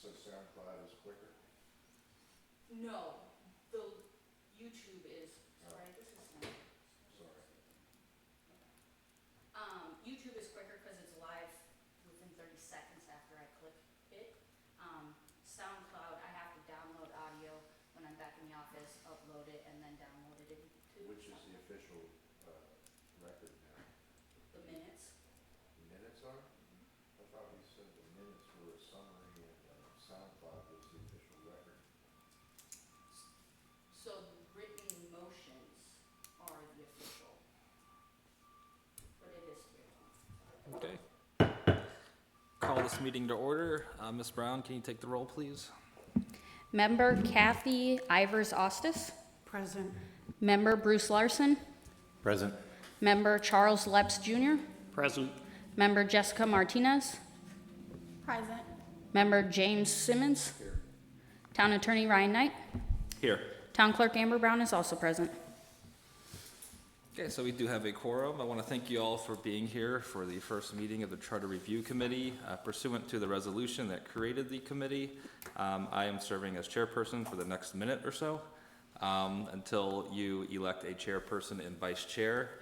So SoundCloud is quicker? No, the YouTube is, sorry, this is not. Sorry. YouTube is quicker because it's live within 30 seconds after I click it. SoundCloud, I have to download audio when I'm back in the office, upload it, and then download it into. Which is the official record now? The minutes. The minutes are? I thought we said the minutes were a summary and SoundCloud was the official record. So the written motions are the official. But it is three. Okay. Call this meeting to order. Ms. Brown, can you take the roll, please? Member Kathy Ivers-Ostis. Present. Member Bruce Larson. Present. Member Charles Leps Jr. Present. Member Jessica Martinez. Present. Member James Simmons. Here. Town Attorney Ryan Knight. Here. Town Clerk Amber Brown is also present. Okay, so we do have a quorum. I want to thank you all for being here for the first meeting of the Charter Review Committee. Pursuant to the resolution that created the committee, I am serving as chairperson for the next minute or so until you elect a chairperson and vice chair.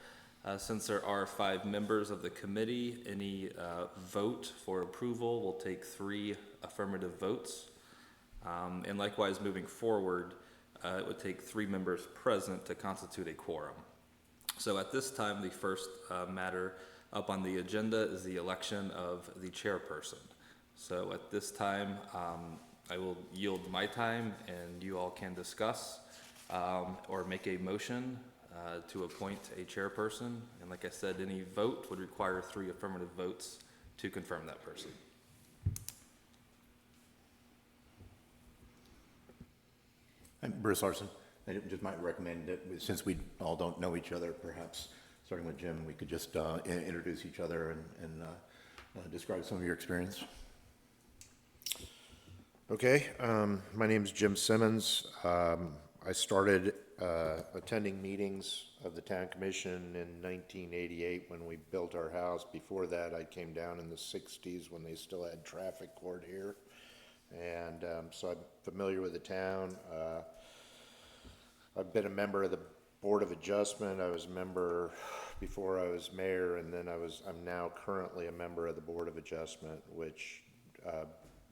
Since there are 5 members of the committee, any vote for approval will take 3 affirmative votes. And likewise, moving forward, it would take 3 members present to constitute a quorum. So at this time, the first matter up on the agenda is the election of the chairperson. So at this time, I will yield my time and you all can discuss or make a motion to appoint a chairperson. And like I said, any vote would require 3 affirmative votes to confirm that person. I'm Bruce Larson. I just might recommend that since we all don't know each other, perhaps starting with Jim, we could just introduce each other and describe some of your experience. Okay, my name is Jim Simmons. I started attending meetings of the Town Commission in 1988 when we built our house. Before that, I came down in the 60s when they still had traffic court here. And so I'm familiar with the town. I've been a member of the Board of Adjustment. I was a member before I was mayor, and then I'm now currently a member of the Board of Adjustment, which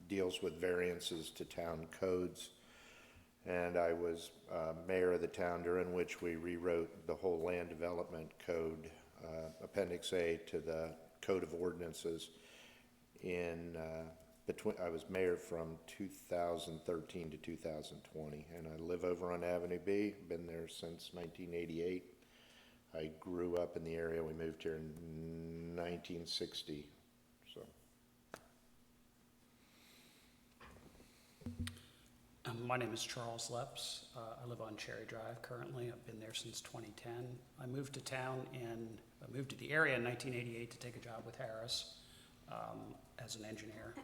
deals with variances to town codes. And I was mayor of the town during which we rewrote the whole land development code, Appendix A to the Code of Ordinances I was mayor from 2013 to 2020, and I live over on Avenue B. Been there since 1988. I grew up in the area. We moved here in 1960. So. My name is Charles Leps. I live on Cherry Drive currently. I've been there since 2010. I moved to the area in 1988 to take a job with Harris as an engineer.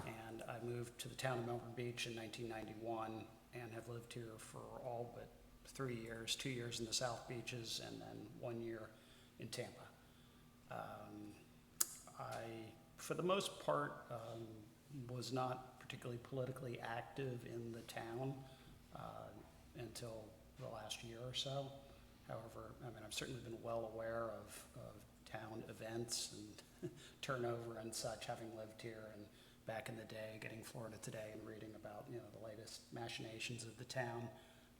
And I moved to the town of Melbourne Beach in 1991 and have lived here for all but 3 years, 2 years in the South Beaches and then 1 year in Tampa. I, for the most part, was not particularly politically active in the town until the last year or so. However, I mean, I've certainly been well aware of town events and turnover and such, having lived here and back in the day, getting Florida Today and reading about, you know, the latest machinations of the town.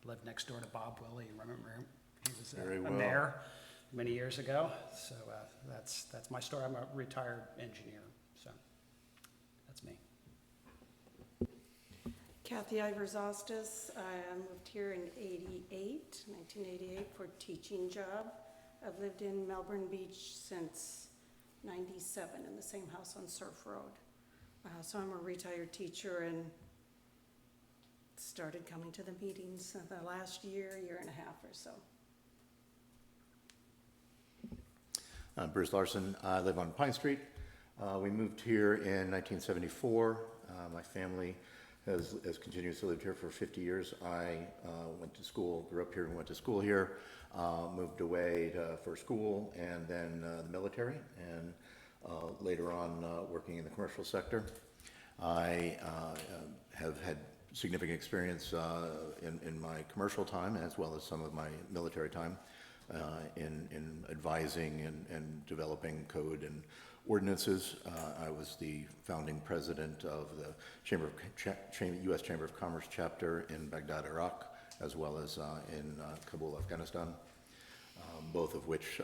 Lived next door to Bob Willie. You remember him? He was a mayor many years ago. So that's my story. I'm a retired engineer, so that's me. Kathy Ivers-Ostis. I moved here in 1988 for a teaching job. I've lived in Melbourne Beach since 97 in the same house on Surf Road. So I'm a retired teacher and started coming to the meetings the last year and a half or so. Bruce Larson. I live on Pine Street. We moved here in 1974. My family has continued to live here for 50 years. I went to school, grew up here and went to school here, moved away for school and then the military, and later on working in the commercial sector. I have had significant experience in my commercial time as well as some of my military time in advising and developing code and ordinances. I was the founding president of the U.S. Chamber of Commerce chapter in Baghdad, Iraq, as well as in Kabul, Afghanistan, both of which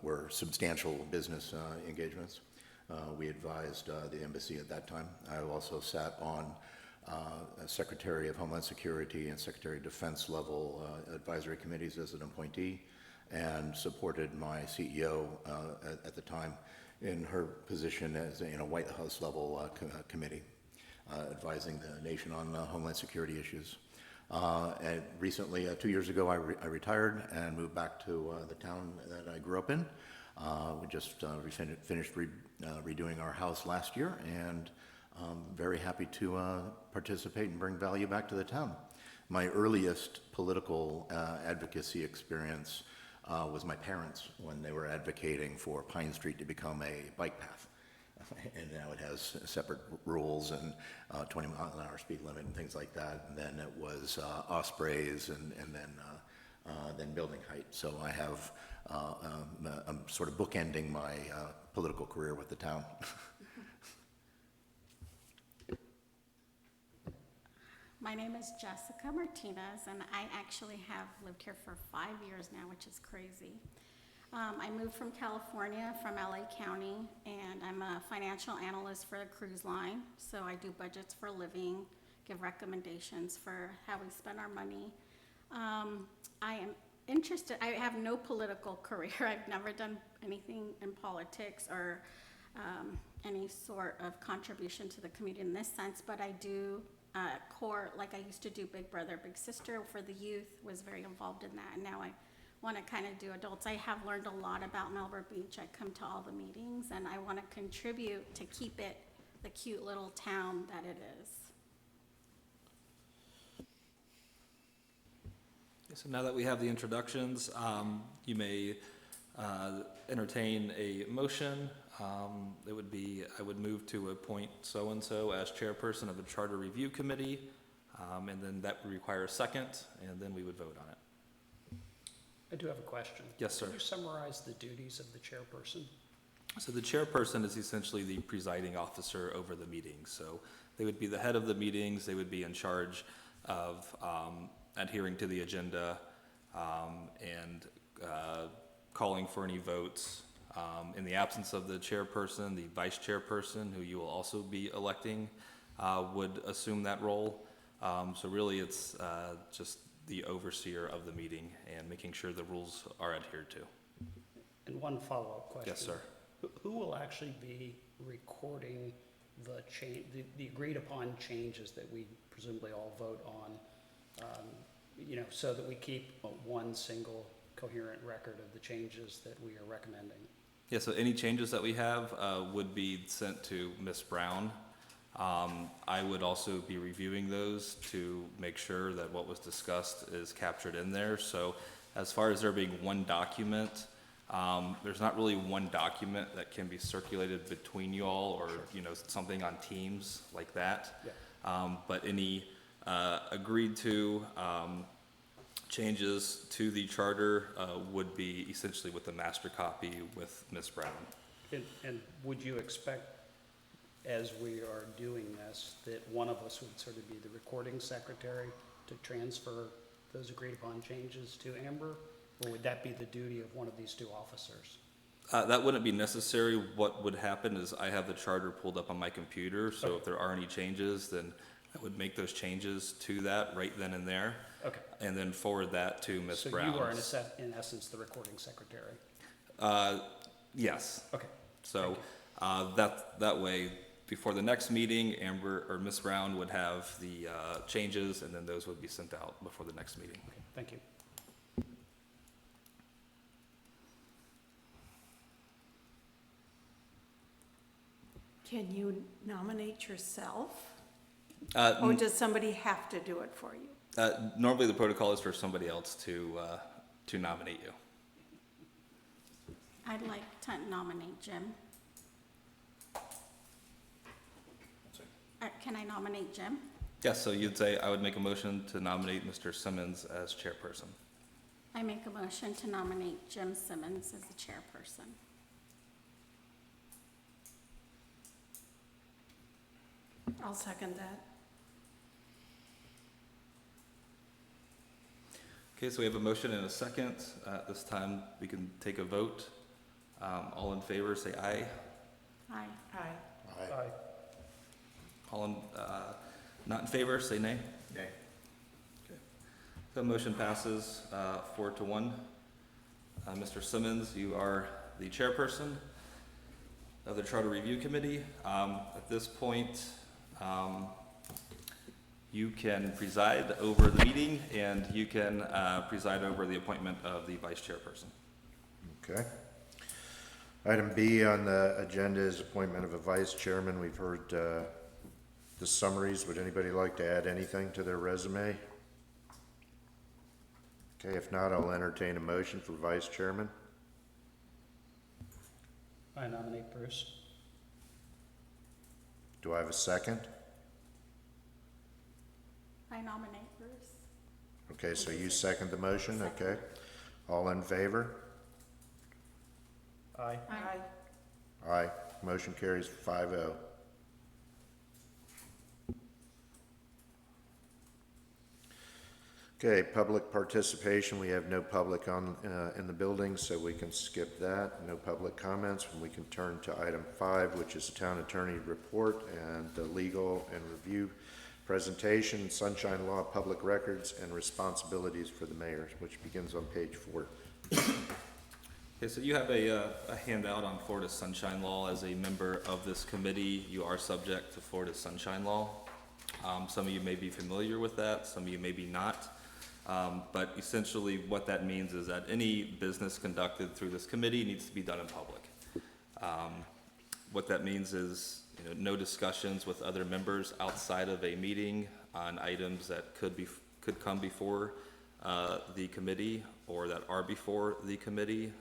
were substantial business engagements. We advised the embassy at that time. I also sat on Secretary of Homeland Security and Secretary of Defense level advisory committees as an appointee, and supported my CEO at the time in her position as in a White House level committee, advising the nation on Homeland Security issues. And recently, 2 years ago, I retired and moved back to the town that I grew up in. We just finished redoing our house last year, and very happy to participate and bring value back to the town. My earliest political advocacy experience was my parents when they were advocating for Pine Street to become a bike path. And now it has separate rules and 20-mile-an-hour speed limit and things like that. And then it was ospreys and then building height. So I have, I'm sort of bookending my political career with the town. My name is Jessica Martinez, and I actually have lived here for 5 years now, which is crazy. I moved from California, from LA County, and I'm a financial analyst for a cruise line. So I do budgets for a living, give recommendations for how we spend our money. I am interested, I have no political career. I've never done anything in politics or any sort of contribution to the community in this sense, but I do core, like I used to do Big Brother, Big Sister for the youth, was very involved in that, and now I want to kind of do adults. I have learned a lot about Melbourne Beach. I come to all the meetings, and I want to contribute to keep it the cute little town that it is. So now that we have the introductions, you may entertain a motion. It would be, I would move to appoint so-and-so as chairperson of the Charter Review Committee, and then that would require a second, and then we would vote on it. I do have a question. Yes, sir. Can you summarize the duties of the chairperson? So the chairperson is essentially the presiding officer over the meetings. So they would be the head of the meetings, they would be in charge of adhering to the agenda and calling for any votes. In the absence of the chairperson, the vice chairperson, who you will also be electing, would assume that role. So really it's just the overseer of the meeting and making sure the rules are adhered to. And one follow-up question. Yes, sir. Who will actually be recording the agreed upon changes that we presumably all vote on, so that we keep one single coherent record of the changes that we are recommending? Yeah, so any changes that we have would be sent to Ms. Brown. I would also be reviewing those to make sure that what was discussed is captured in there. So as far as there being one document, there's not really one document that can be circulated between you all, or something on Teams like that. Yeah. But any agreed to changes to the charter would be essentially with the master copy with Ms. Brown. And would you expect, as we are doing this, that one of us would sort of be the recording secretary to transfer those agreed upon changes to Amber? Or would that be the duty of one of these two officers? That wouldn't be necessary. What would happen is I have the charter pulled up on my computer, so if there are any changes, then I would make those changes to that right then and there. Okay. And then forward that to Ms. Brown. So you are in essence the recording secretary? Yes. Okay. So that way, before the next meeting, Amber or Ms. Brown would have the changes, and then those would be sent out before the next meeting. Okay, thank you. Can you nominate yourself? Or N- does somebody have to do it for you? Normally, the protocol is for somebody else to nominate you. I'd like to nominate Jim. can I nominate Jim? Yes, so you'd say I would make a motion to nominate Mr. Simmons as chairperson. I make a motion to nominate Jim Simmons as the chairperson. I'll second that. Okay, so we have a motion and a second. At this time, we can take a vote. All in favor, say aye. Aye. Aye. Aye. All in, not in favor, say nay. Nay. The motion passes 4-1. Mr. Simmons, you are the chairperson of the Charter Review Committee. At this point, you can preside over the meeting, and you can preside over the appointment of the vice chairperson. Okay. Item B on the agenda is appointment of a vice chairman. We've heard the summaries. Would anybody like to add anything to their resume? Okay, if not, I'll entertain a motion for vice chairman. I nominate Bruce. Do I have a second? I nominate Bruce. Okay, so you second the motion, okay? All in favor? Aye. Aye. Aye. Motion carries 5-0. Okay, public participation, we have no public in the building, so we can skip that. No public comments, and we can turn to item 5, which is town attorney report and the legal and review presentation, sunshine law, public records, and responsibilities for the mayor, which begins on page 4. Okay, so you have a handout on Florida Sunshine Law. As a member of this committee, you are subject to Florida Sunshine Law. Some of you may be familiar with that, some of you maybe not. But essentially what that means is that any business conducted through this committee needs to be done in public. What that means is, no discussions with other members outside of a meeting on items that could come before the committee, or that are before the committee,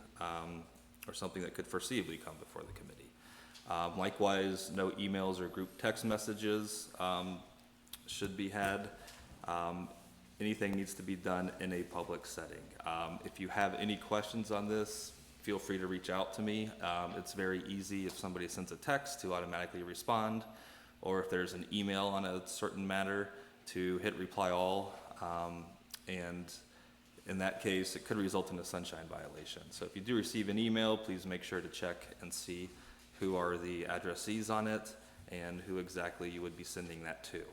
or something that could foreseeably come before the committee. Likewise, no emails or group text messages should be had. Anything needs to be done in a public setting. If you have any questions on this, feel free to reach out to me. It's very easy if somebody sends a text to automatically respond, or if there's an email on a certain matter to hit reply all. And in that case, it could result in a sunshine violation. So if you do receive an email, please make sure to check and see who are the addressees on it and who exactly you would be sending that to.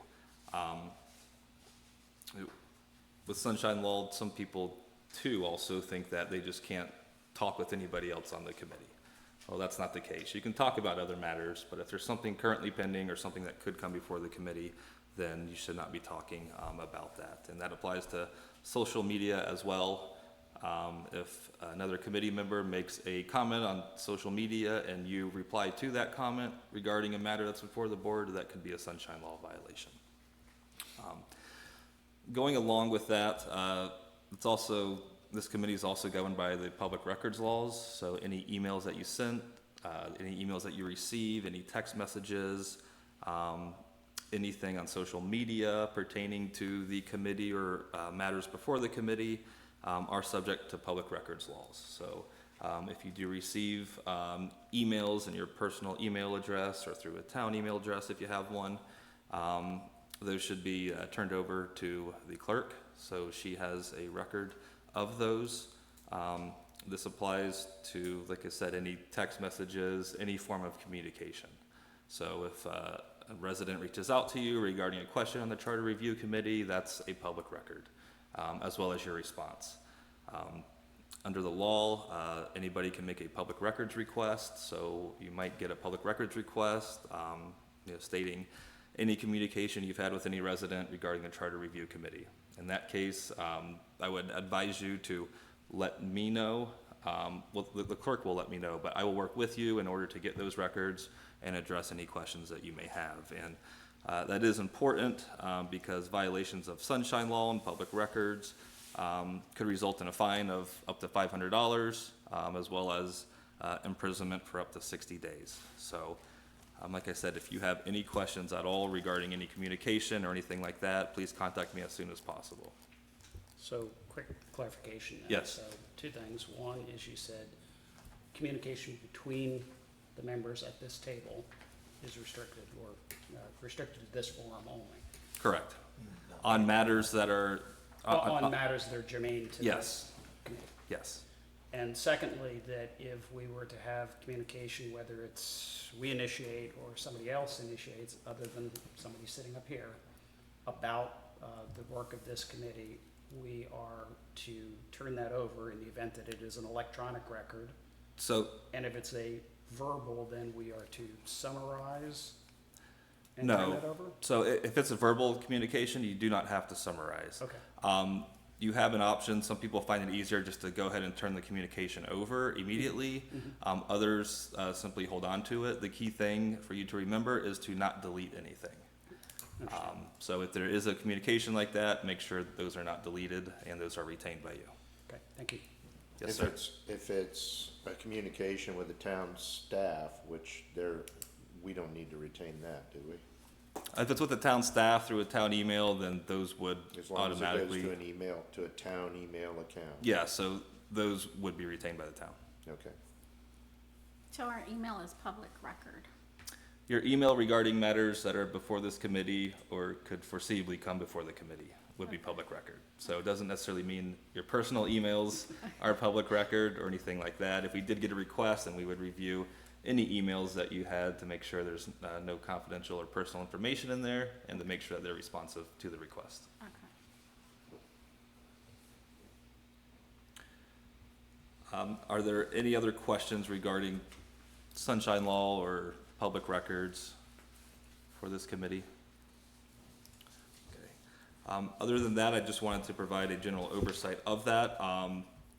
With sunshine law, some people too also think that they just can't talk with anybody else on the committee. Well, that's not the case. You can talk about other matters, but if there's something currently pending or something that could come before the committee, then you should not be talking about that. And that applies to social media as well. If another committee member makes a comment on social media and you reply to that comment regarding a matter that's before the board, that could be a sunshine law violation. Going along with that, this committee is also governed by the public records laws. So any emails that you sent, any emails that you receive, any text messages, anything on social media pertaining to the committee or matters before the committee are subject to public records laws. So if you do receive emails in your personal email address or through a town email address if you have one, those should be turned over to the clerk, so she has a record of those. This applies to, like I said, any text messages, any form of communication. So if a resident reaches out to you regarding a question on the Charter Review Committee, that's a public record, as well as your response. Under the law, anybody can make a public records request, so you might get a public records request stating any communication you've had with any resident regarding the Charter Review Committee. In that case, I would advise you to let me know. Well, the clerk will let me know, but I will work with you in order to get those records and address any questions that you may have. And that is important because violations of sunshine law and public records could result in a fine of up to $500, as well as imprisonment for up to 60 days. So Like I said, if you have any questions at all regarding any communication or anything like that, please contact me as soon as possible. So, quick clarification then. Yes. So, two things. One is you said communication between the members at this table is restricted or restricted to this forum only. Correct. On matters that are. On matters that are germane to Yes. this committee. Yes. And secondly, that if we were to have communication, whether it's we initiate or somebody else initiates, other than somebody sitting up here, about the work of this committee, we are to turn that over in the event that it is an electronic record. So, And if it's a verbal, then we are to summarize and turn no. that over? So if it's a verbal communication, you do not have to summarize. Okay. You have an option. Some people find it easier just to go ahead and turn the communication over immediately. Others simply hold on to it. The key thing for you to remember is to not delete anything. So if there is a communication like that, make sure that those are not deleted and those are retained by you. Okay, thank you. Yes, If sir. if it's a communication with the town staff, which we don't need to retain that, do we? If it's with the town staff through a town email, then those would As long as it goes automatically. to an email, to a town email account. Yeah, so those would be retained by the town. Okay. So our email is public record. Your email regarding matters that are before this committee or could foreseeably come before the committee would be public record. So it doesn't necessarily mean your personal emails are public record or anything like that. If we did get a request, then we would review any emails that you had to make sure there's no confidential or personal information in there and to make sure that they're responsive to the request. Okay. Are there any other questions regarding sunshine law or public records for this committee? Okay. Other than that, I just wanted to provide a general oversight of that.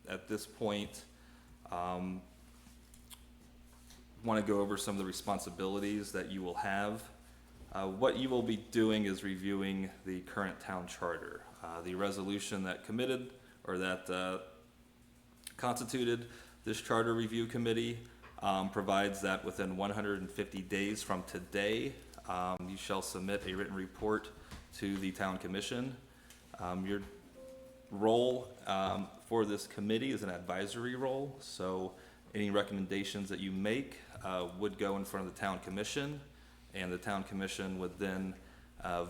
At this point, want to go over some of the responsibilities that you will have. What you will be doing is reviewing the current town charter. The resolution that committed or that constituted this charter review committee provides that within 150 days from today, you shall submit a written report to the town commission. Your role for this committee is an advisory role, so any recommendations that you make would go in front of the town commission, and the town commission would then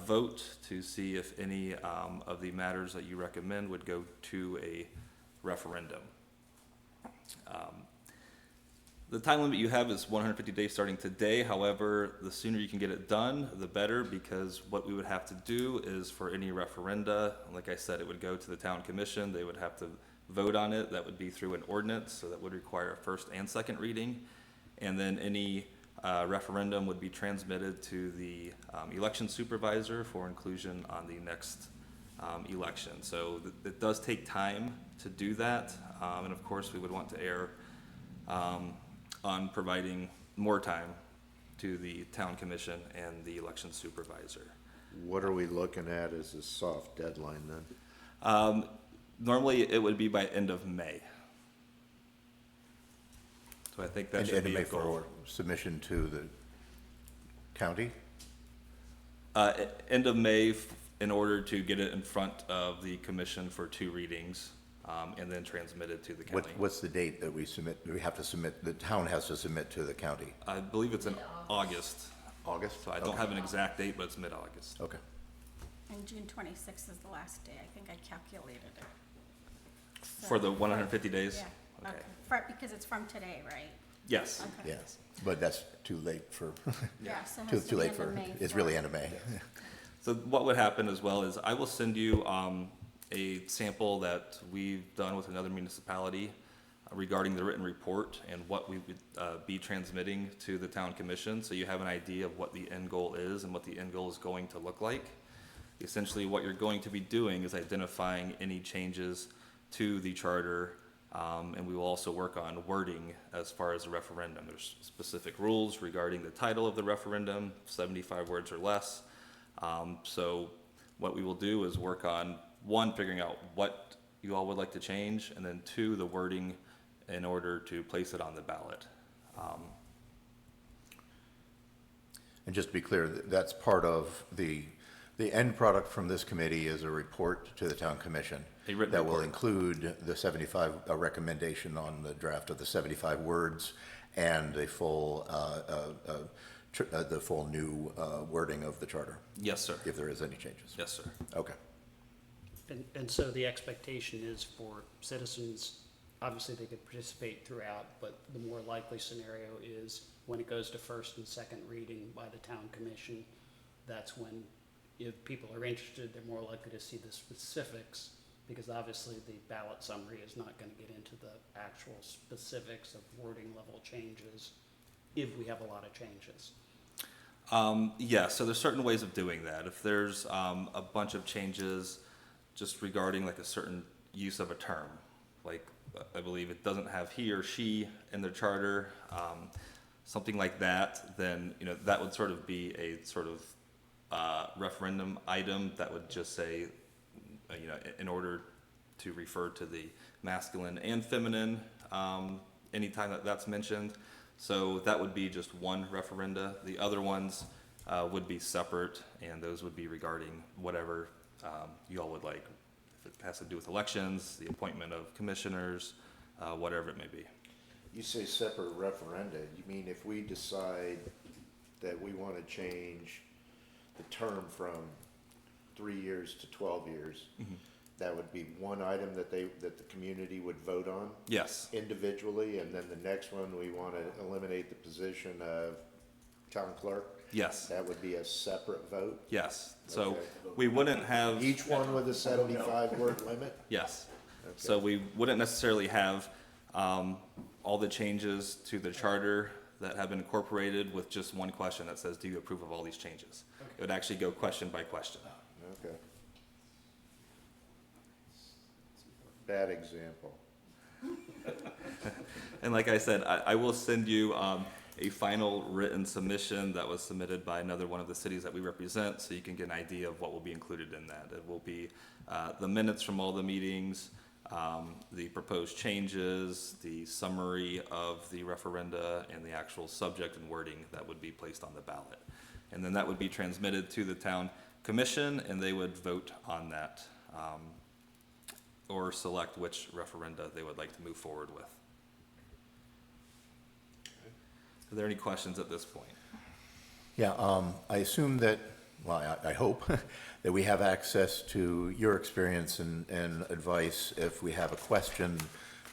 vote to see if any of the matters that you recommend would go to a referendum. The time limit you have is 150 days starting today. However, the sooner you can get it done, the better, because what we would have to do is for any referenda, like I said, it would go to the town commission. They would have to vote on it. That would be through an ordinance, so that would require a first and second reading. And then any referendum would be transmitted to the election supervisor for inclusion on the next election. So it does take time to do that, and of course, we would want to err on providing more time to the town commission and the election supervisor. What are we looking at as a soft deadline then? Normally, it would be by end of May. So I think that And should be May a goal. for submission to the county? End of May in order to get it in front of the commission for 2 readings, and then transmitted to the county. What's the date that we submit, we have to submit, the town has to submit to the county? I believe it's in August, August? so I don't Okay. have an exact date, but it's mid-August. Okay. And June 26th is the last day. I think I calculated it. For the 150 days? Yeah, Okay. okay. Because it's from today, right? Yes. Okay. Yes, but that's too late for, Yeah, so it too has to too be late end for, of May it's for- really end of May. So what would happen as well is I will send you a sample that we've done with another municipality regarding the written report and what we would be transmitting to the town commission, so you have an idea of what the end goal is and what the end goal is going to look like. Essentially, what you're going to be doing is identifying any changes to the charter, and we will also work on wording as far as the referendum. There's specific rules regarding the title of the referendum, 75 words or less. So what we will do is work on, 1, figuring out what you all would like to change, and then 2, the wording in order to place it on the ballot. And just to be clear, that's part of the end product from this committee is a report to the town commission. A written that will report. include the 75, a recommendation on the draft of the 75 words and the full new wording of the charter, Yes, sir. if there is any changes. Yes, sir. Okay. And so the expectation is for citizens, obviously they could participate throughout, but the more likely scenario is when it goes to first and second reading by the town commission, that's when, if people are interested, they're more likely to see the specifics, because obviously the ballot summary is not gonna get into the actual specifics of wording level changes if we have a lot of changes. Yeah, so there's certain ways of doing that. If there's a bunch of changes just regarding like a certain use of a term, like I believe it doesn't have he or she in the charter, something like that, then, you know, that would sort of be a sort of referendum item that would just say, you know, in order to refer to the masculine and feminine, anytime that that's mentioned. So that would be just one referenda. The other ones would be separate, and those would be regarding whatever you all would like. If it has to do with elections, the appointment of commissioners, whatever it may be. You say separate referenda, you mean if we decide that we want to change the term from 3 years to 12 years, that would be one item that the community would vote on Yes, individually, and then the next one, we want to eliminate the position of town clerk? yes, That would be a separate vote? yes. So Okay. we wouldn't have. Each one with a 75-word limit? Yes. So we wouldn't necessarily have all the changes to the charter that have been incorporated with just one question that says, do you approve of all these changes? It would actually go question by question. Okay. Bad example. And like I said, I will send you a final written submission that was submitted by another one of the cities that we represent, so you can get an idea of what will be included in that. It will be the minutes from all the meetings, the proposed changes, the summary of the referenda, and the actual subject and wording that would be placed on the ballot. And then that would be transmitted to the town commission, and they would vote on that, or select which referenda they would like to move forward with. Are there any questions at this point? Yeah, I assume that, well, I hope that we have access to your experience and advice if we have a question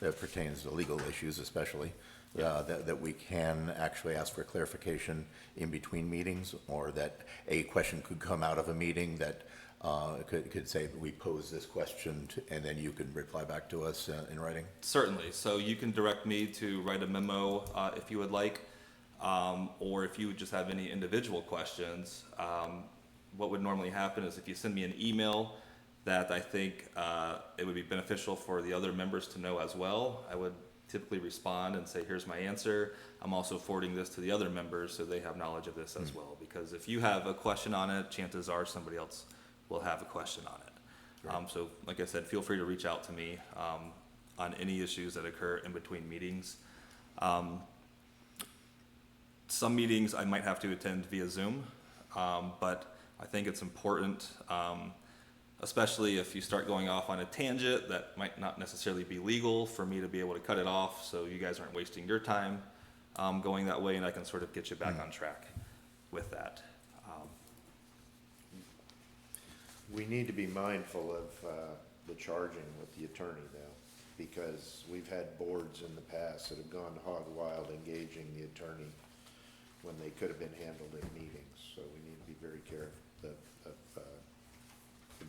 that pertains to legal issues especially, that we can actually ask for clarification in between meetings, or that a question could come out of a meeting that could say, we pose this question, and then you can reply back to us in writing? Certainly. So you can direct me to write a memo if you would like, or if you would just have any individual questions. What would normally happen is if you send me an email that I think it would be beneficial for the other members to know as well, I would typically respond and say, here's my answer. I'm also forwarding this to the other members so they have knowledge of this as well. Because if you have a question on it, chances are somebody else will have a question on it. So like I said, feel free to reach out to me on any issues that occur in between meetings. Some meetings I might have to attend via Zoom, but I think it's important, especially if you start going off on a tangent that might not necessarily be legal, for me to be able to cut it off so you guys aren't wasting your time going that way, and I can sort of get you back on track with that. We need to be mindful of the charging with the attorney though, because we've had boards in the past that have gone hog wild engaging the attorney when they could have been handled in meetings. So we need to be very careful of the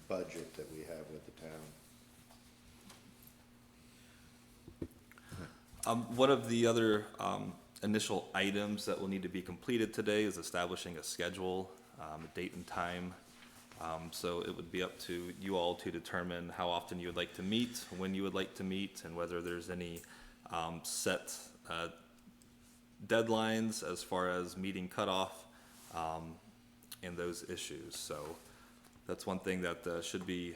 budget that we have with the town. One of the other initial items that will need to be completed today is establishing a schedule, a date and time. So it would be up to you all to determine how often you would like to meet, when you would like to meet, and whether there's any set deadlines as far as meeting cutoff and those issues. So that's one thing that should be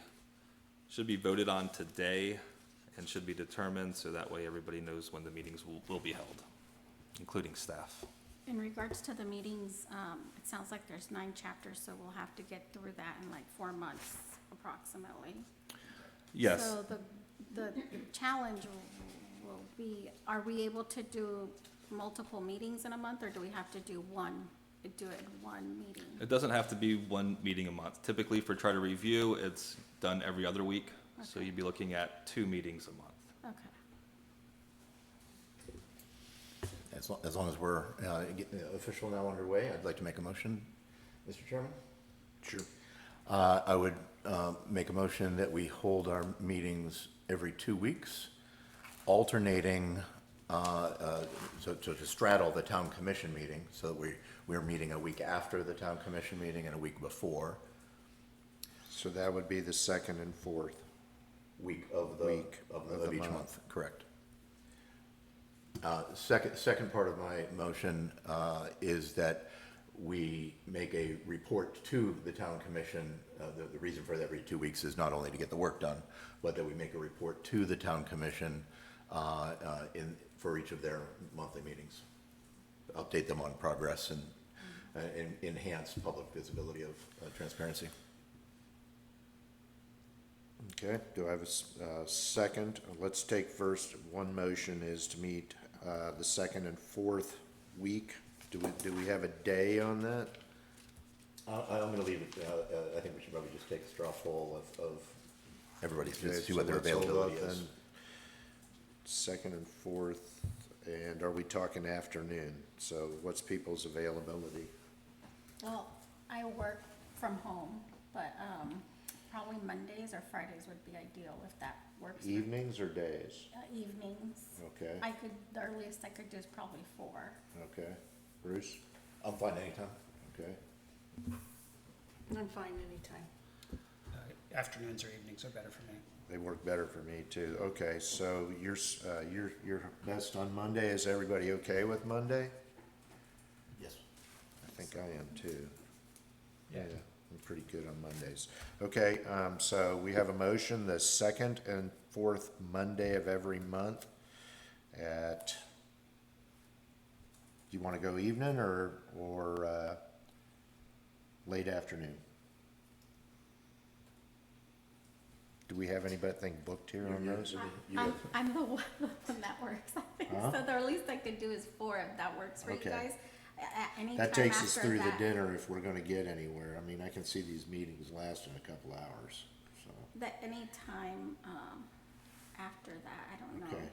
voted on today and should be determined, so that way everybody knows when the meetings will be held, including staff. In regards to the meetings, it sounds like there's 9 chapters, so we'll have to get through that in like 4 months approximately. Yes. So the challenge will be, are we able to do multiple meetings in a month, or do we have to do it in one meeting? It doesn't have to be one meeting a month. Typically for charter review, it's done every other week. So Okay. you'd be looking at 2 meetings a month. Okay. As long as we're official now underway, I'd like to make a motion, Mr. Chairman. Sure. I would make a motion that we hold our meetings every 2 weeks, alternating, so to straddle the town commission meeting, so that we're meeting a week after the town commission meeting and a week before, So that would be the second and fourth. week of Week of the each month. month, correct. Second part of my motion is that we make a report to the town commission. The reason for that every 2 weeks is not only to get the work done, but that we make a report to the town commission for each of their monthly meetings. Update them on progress and enhance public visibility of transparency. Okay, do I have a second? Let's take first, one motion is to meet the second and fourth week. Do we have a day on that? I'm gonna leave it, I think we should probably just take a straw poll of everybody's, Okay, just see so what their let's hold availability up is. then. Second and fourth, and are we talking afternoon? So what's people's availability? Well, I work from home, but probably Mondays or Fridays would be ideal if that works. for- Evenings or days? Evenings. Okay, The earliest I could do is probably 4. okay. Bruce? I'm fine anytime. Okay. I'm fine anytime. Afternoons or evenings are better for me. They work better for me too. Okay, so you're best on Monday. Is everybody okay with Monday? Yes. I think I am too. Yeah. I'm pretty good on Mondays. Okay, so we have a motion, the second and fourth Monday of every month at, do you want to go evening or late afternoon? Do we have anything booked here on those? I'm the one that works, I think. Huh? So the least I could do is 4 if that works for you Okay. guys. Anytime That takes us after through the that- dinner if we're gonna get anywhere. I mean, I can see these meetings lasting a couple hours, so, Any time after that, I don't know. okay.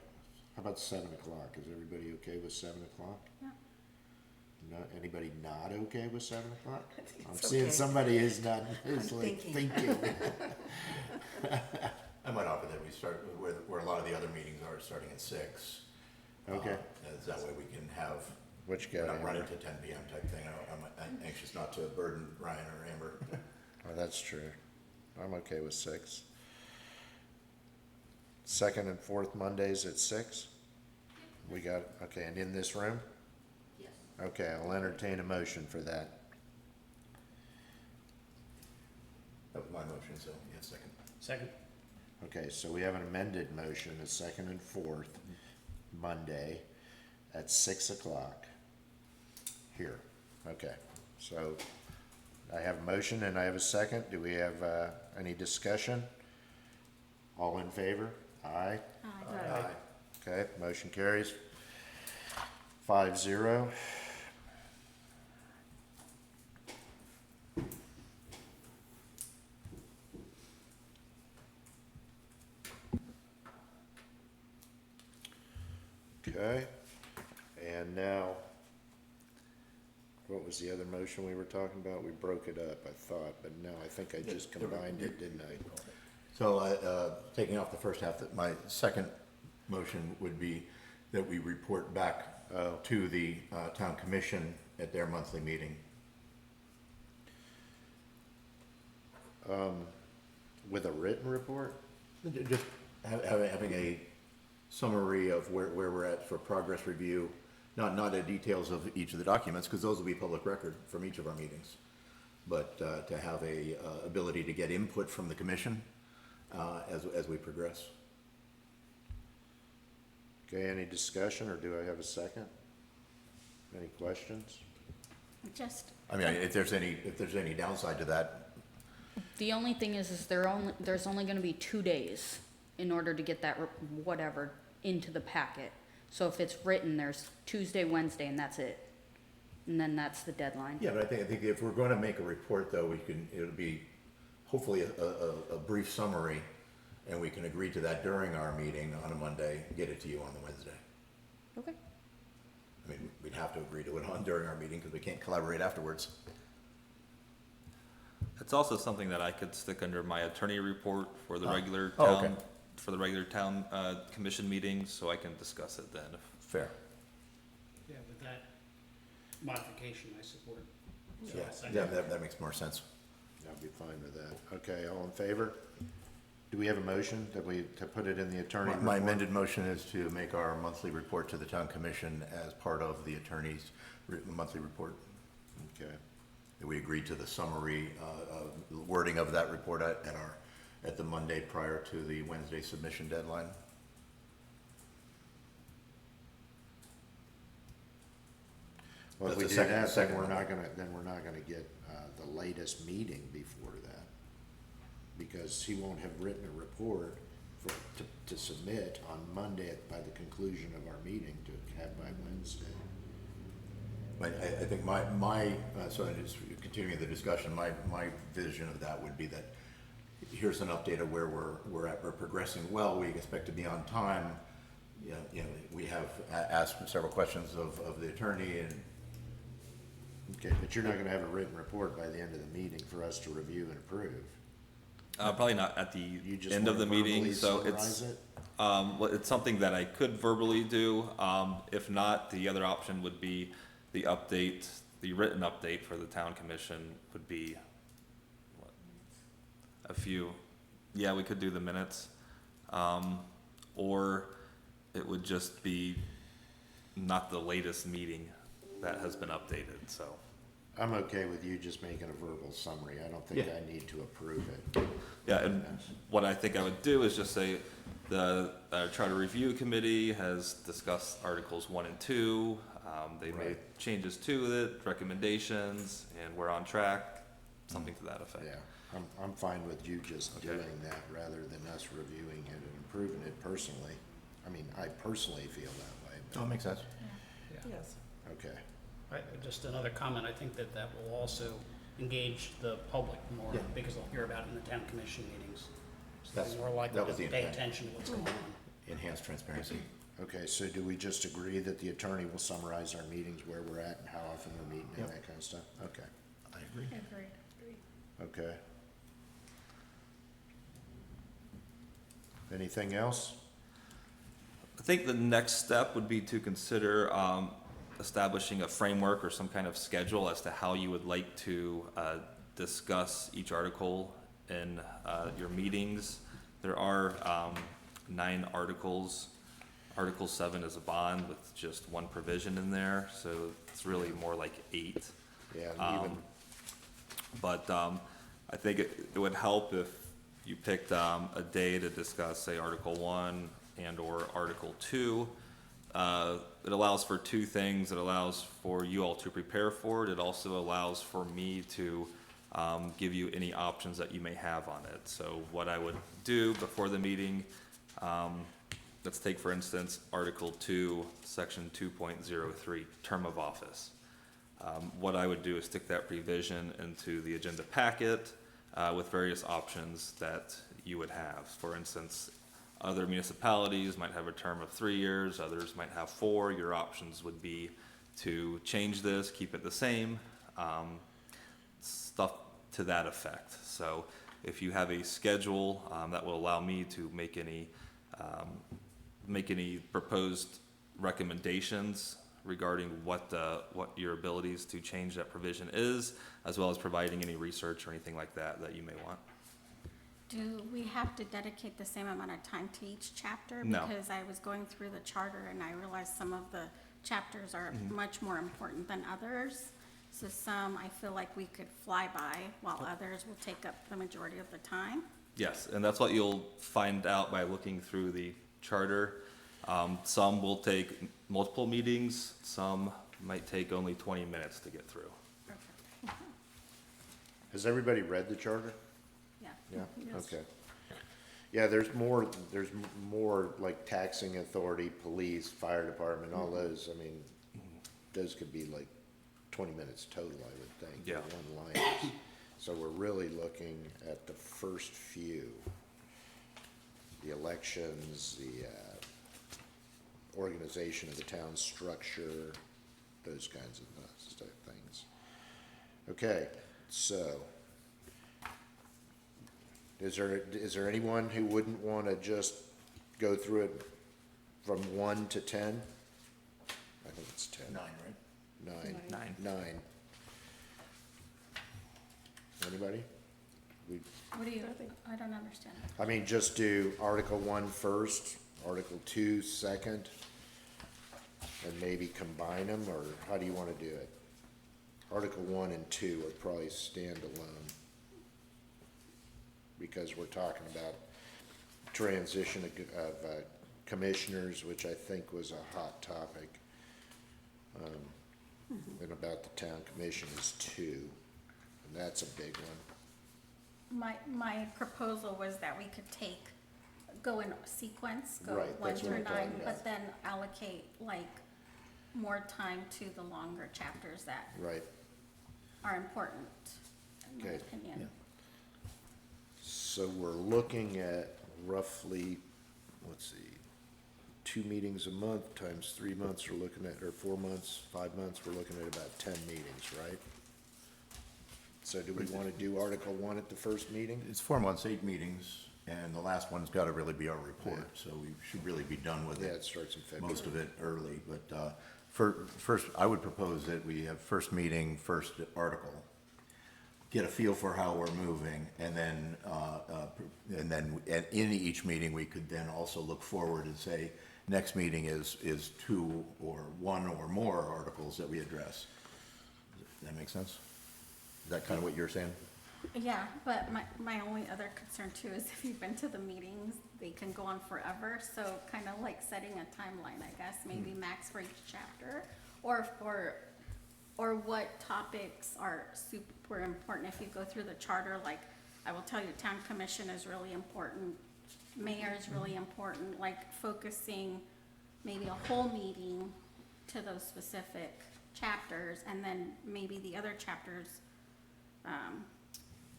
How about 7 o'clock? Is everybody okay with 7 o'clock? Yeah. Not, anybody not okay with 7 o'clock? I'm it's seeing okay. somebody is not, is I'm like thinking. thinking. I might offer that we start where a lot of the other meetings are, starting at 6. Okay. As that way we can have, What you we're got, not running Amber? to 10 PM type thing. I'm anxious not to burden Ryan or Amber. Oh, that's true. I'm okay with 6. Second and fourth Mondays at 6? We got, okay, and in this room? Yes. Okay, I'll entertain a motion for that. That was my motion, so yeah, second. Second? Okay, so we have an amended motion, a second and fourth Monday at 6 o'clock here. Okay, so I have a motion and I have a second. Do we have any discussion? All in favor? Aye? Aye. Okay, motion carries 5-0. Okay, and now, what was the other motion we were talking about? We broke it up, I thought, but no, I think I just combined it, didn't I? So, taking off the first half, that my second motion would be that we report back to the town commission at their monthly meeting. With a written report? Just having a summary of where we're at for progress review, not the details of each of the documents, because those will be public record from each of our meetings, but to have a ability to get input from the commission as we progress. Okay, any discussion, or do I have a second? Any questions? Just, I mean, if there's any downside to that, The only thing is there's only gonna be 2 days in order to get that whatever into the packet. So if it's written, there's Tuesday, Wednesday, and that's it. And then that's the deadline. yeah, but I think if we're going to make a report, though, it'll be hopefully a brief summary, and we can agree to that during our meeting on a Monday, get it to you on the Wednesday. Okay. I mean, we'd have to agree to it during our meeting, because we can't collaborate afterwards. It's also something that I could stick under my attorney report for the regular Oh, okay. town, for the regular town, commission meetings, so I can discuss it then. Fair. Yeah, with that modification, I support. So Yeah, I'll second yeah, it. that makes more sense. I'll be fine with that. Okay, all in favor? Do we have a motion to put it in the attorney report? My amended motion is to make our monthly report to the town commission as part of the attorney's monthly report. Okay, That we agreed to the summary, wording of that report at the Monday prior to the Wednesday submission deadline. well, if we That's do the that, second then we're one. not gonna get, the latest meeting before that. Because he won't have written a report to submit on Monday by the conclusion of our meeting to have by Wednesday. But I think so just continuing the discussion, my vision of that would be that here's an update of where we're at, we're progressing well, we expect to be on time. You know, we have asked several questions of the attorney, and Okay, but you're not gonna have a written report by the end of the meeting for us to review and approve. Probably not at the You just end of the wanna meeting, verbally so summarize it's, it? well, it's something that I could verbally do. If not, the other option would be the update, the written update for the town commission would be, what, a few, yeah, we could do the minutes. Or it would just be not the latest meeting that has been updated, so. I'm okay with you just making a verbal summary. I don't think Yeah. I need to approve it. Yeah, and what I think I would do is just say, the Charter Review Committee has discussed Articles 1 and 2. They made Right. changes to it, recommendations, and we're on track, something to that effect. Yeah, I'm fine with you just Okay. doing that rather than us reviewing it and approving it personally. I mean, I personally feel that way, oh, it makes sense. Yes. but, okay. Right, just another comment, I think that will also engage the public more, Yeah. because they'll hear about it in the town commission meetings. So That's- they're more likely that was to the pay intent. attention to what's going on. Enhanced transparency. Okay, so do we just agree that the attorney will summarize our meetings, where we're at and how often we're meeting and Yep. that kind of stuff? Okay, I agree. okay. Anything else? I think the next step would be to consider establishing a framework or some kind of schedule as to how you would like to discuss each article in your meetings. There are 9 articles. Article 7 is a bond with just one provision in there, so it's really more like 8. Yeah, and even, But I think it would help if you picked a day to discuss, say, Article 1 and/or Article 2. It allows for 2 things. It allows for you all to prepare for it. It also allows for me to give you any options that you may have on it. So what I would do before the meeting, let's take, for instance, Article 2, Section 2.03, Term of Office. What I would do is stick that revision into the agenda packet with various options that you would have. For instance, other municipalities might have a term of 3 years, others might have 4. Your options would be to change this, keep it the same, stuff to that effect. So if you have a schedule that will allow me to make any proposed recommendations regarding what your abilities to change that provision is, as well as providing any research or anything like that that you may want. do we have to dedicate the same amount of time to each chapter? No. Because I was going through the charter and I realized some of the chapters are Mm-hmm. much more important than others. So some I feel like we could fly by, while others will take up the majority of the time. Yes, and that's what you'll find out by looking through the charter. Some will take multiple meetings, some might take only 20 minutes to get through. Has everybody read the charter? Yeah. Yeah, Yes. okay. Yeah, there's more like taxing authority, police, fire department, all those, I mean, those could be like 20 minutes total, I would think. Yeah. One line. So we're really looking at the first few. The elections, the, organization of the town structure, those kinds of things. Okay, so. Is there anyone who wouldn't wanna just go through it from 1 to 10? I think it's 10. 9, right? Nine. Nine. Anybody? What do you, I don't understand. I mean, just do Article 1 first, Article 2 second, and maybe combine them, or how do you wanna do it? Article 1 and 2 would probably stand alone, because we're talking about transition of commissioners, which I think was a hot topic. And about the town commission is 2, and that's a big one. My proposal was that we could go in sequence, go Right, 1 that's what through I'm 9, talking but about. then allocate like more time to the longer chapters that Right, are important, in my Okay. opinion. so we're looking at roughly, let's see, 2 meetings a month times 3 months, we're looking at, or 4 months, 5 months, we're looking at about 10 meetings, right? So do we wanna do Article 1 at the first meeting? It's 4 months, 8 meetings, and the last one's gotta really be our report, so we should really be done with Yeah, it. it starts in February. Most of it early, but, first, I would propose that we have first meeting, first article. Get a feel for how we're moving, and then in each meeting, we could then also look forward and say, next meeting is 2 or 1 or more articles that we address. Does that make sense? Is that kind of what you're saying? Yeah, but my only other concern too is if you've been to the meetings, they can go on forever, so kind of like setting a timeline, I guess, maybe max for each chapter, or what topics are super important. If you go through the charter, like, I will tell you, town commission is really important, mayor is really important, like focusing maybe a whole meeting to those specific chapters, and then maybe the other chapters,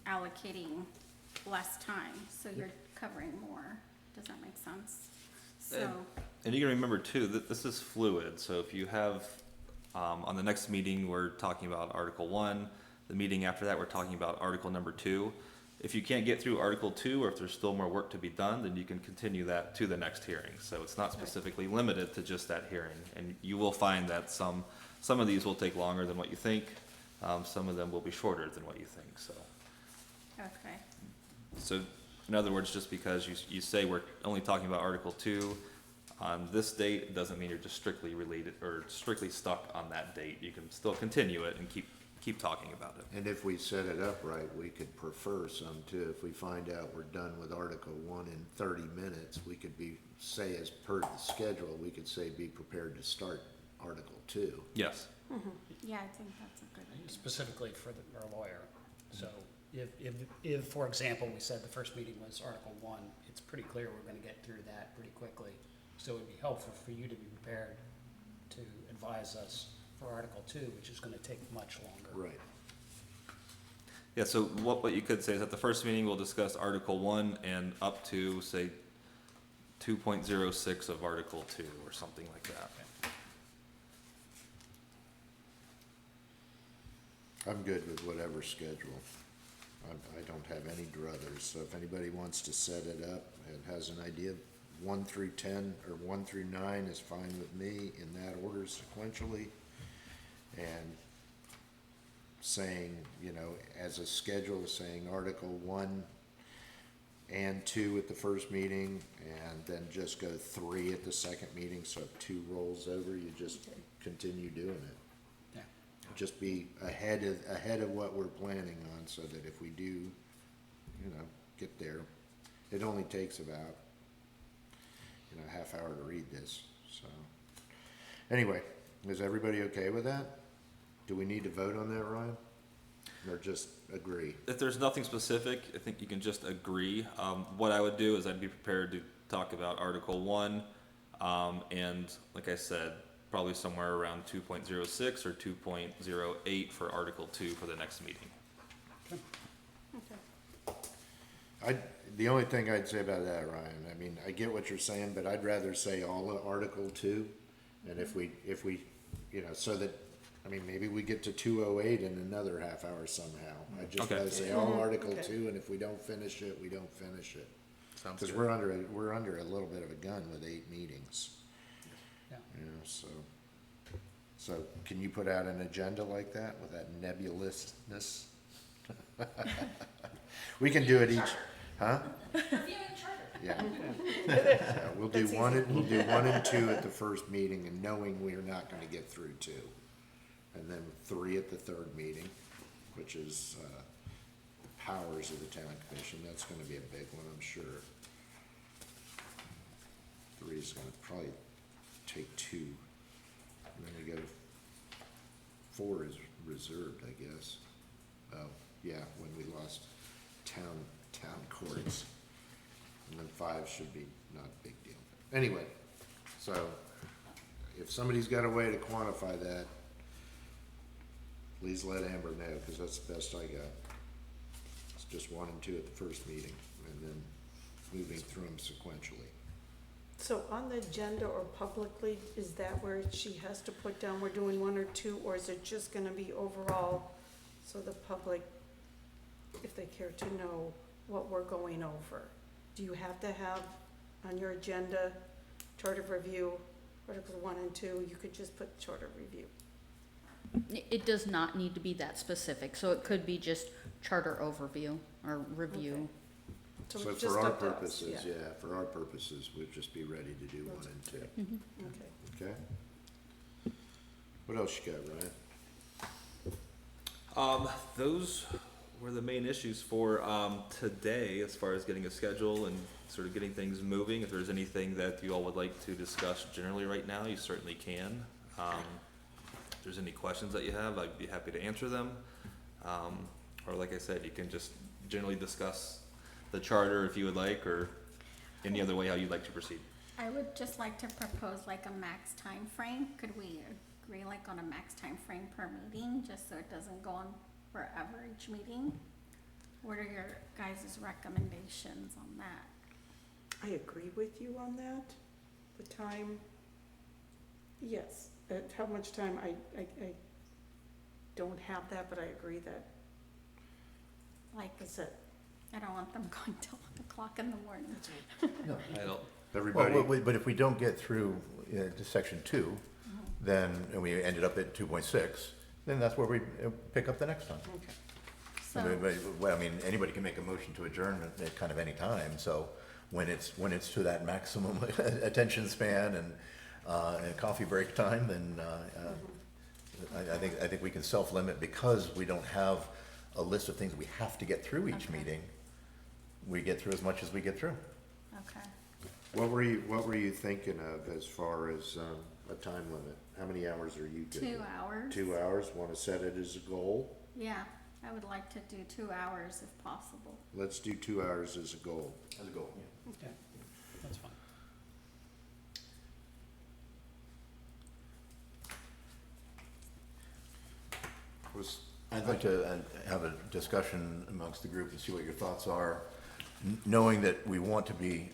allocating less time, so you're covering more. Does that make sense? So, And you can remember too, that this is fluid, so if you have, on the next meeting, we're talking about Article 1, the meeting after that, we're talking about Article number 2. If you can't get through Article 2, or if there's still more work to be done, then you can continue that to the next hearing. So it's not specifically limited to just that hearing, and you will find that some of these will take longer than what you think, some of them will be shorter than what you think, so. okay, So, in other words, just because you say we're only talking about Article 2 on this date, it doesn't mean you're just strictly related, or strictly stuck on that date. You can still continue it and keep talking about it. And if we set it up right, we could prefer some too. If we find out we're done with Article 1 in 30 minutes, we could say as per the schedule, we could say be prepared to start Article 2. Yes. yeah, I think that's a good idea. Specifically for our lawyer. So if, for example, we said the first meeting was Article 1, it's pretty clear we're gonna get through that pretty quickly. So it'd be helpful for you to be prepared to advise us for Article 2, which is gonna take much longer. Right. Yeah, so what you could say is at the first meeting, we'll discuss Article 1 and up to, say, 2.06 of Article 2, or something like that. I'm good with whatever schedule. I don't have any druthers, so if anybody wants to set it up and has an idea, 1 through 10 or 1 through 9 is fine with me in that order sequentially. And saying, as a schedule, saying Article 1 and 2 at the first meeting, and then just go 3 at the second meeting, so if 2 rolls over, you just continue doing it. Yeah. Just be ahead of what we're planning on, so that if we do, get there, it only takes about, a half hour to read this, so. Anyway, Is everybody okay with that? Do we need to vote on that, Ryan? Or just agree? If there's nothing specific, I think you can just agree. What I would do is I'd be prepared to talk about Article 1, and like I said, probably somewhere around 2.06 or 2.08 for Article 2 for the next meeting. The only thing I'd say about that, Ryan, I mean, I get what you're saying, but I'd rather say all of Article 2. And if we, you know, so that, I mean, maybe we get to 208 in another half hour somehow. I'd just Okay. rather say all Article Okay. 2, and if we don't finish it, we don't finish it. Sounds Because good. we're under a little bit of a gun with 8 meetings, Yeah. you know, so can you put out an agenda like that with that nebulousness? We can do it each, huh? Reviewing charter. Yeah. Yeah, we'll do one and 2 at the first meeting, and knowing we're not gonna get through 2. And then 3 at the third meeting, which is, the powers of the town commission. That's gonna be a big one, I'm sure. 3 is gonna probably take 2. And then we go to 4 is reserved, I guess. Oh, yeah, when we lost town courts. And then 5 should be not a big deal. Anyway, so if somebody's got a way to quantify that, please let Amber know, because that's the best I got. It's just 1 and 2 at the first meeting, and then moving through them sequentially. So on the agenda or publicly, is that where she has to put down we're doing 1 or 2, or is it just gonna be overall, so the public, if they care to know what we're going over? Do you have to have on your agenda, chart of review, Articles 1 and 2? You could just put chart of review. It does not need to be that specific, so it could be just charter overview or review. So So it's just for our up to us, purposes, yeah, for our purposes, we'd just be ready to do 1 and 2, Okay. okay? What else you got, Ryan? Those were the main issues for today, as far as getting a schedule and sort of getting things moving. If there's anything that you all would like to discuss generally right now, you certainly can. If there's any questions that you have, I'd be happy to answer them. Or like I said, you can just generally discuss the charter if you would like, or any other way how you'd like to proceed. I would just like to propose like a max time frame. Could we agree like on a max time frame per meeting, just so it doesn't go on forever each meeting? What are your guys' recommendations on that? I agree with you on that. The time, yes, how much time, I don't have that, but I agree that, Like, I said, I don't want them going till 1 o'clock in the morning. No. I don't, Everybody, Well, but if we don't get through to section 2, then, and we ended up at 2.6, then that's where we pick up the next time. okay. So, Well, I mean, anybody can make a motion to adjourn at kind of any time, so when it's to that maximum attention span and coffee break time, then I think we can self-limit, because we don't have a list of things we have to get through each Okay. meeting. We get through as much as we get through. okay. what were you thinking of as far as, a time limit? How many hours are you good 2 with? hours. 2 hours, wanna set it as a goal? Yeah, I would like to do 2 hours if possible. Let's do 2 hours as a goal. As a goal, Okay, that's fine. I'd like to have a discussion amongst the group and see what your thoughts are, knowing that we want to be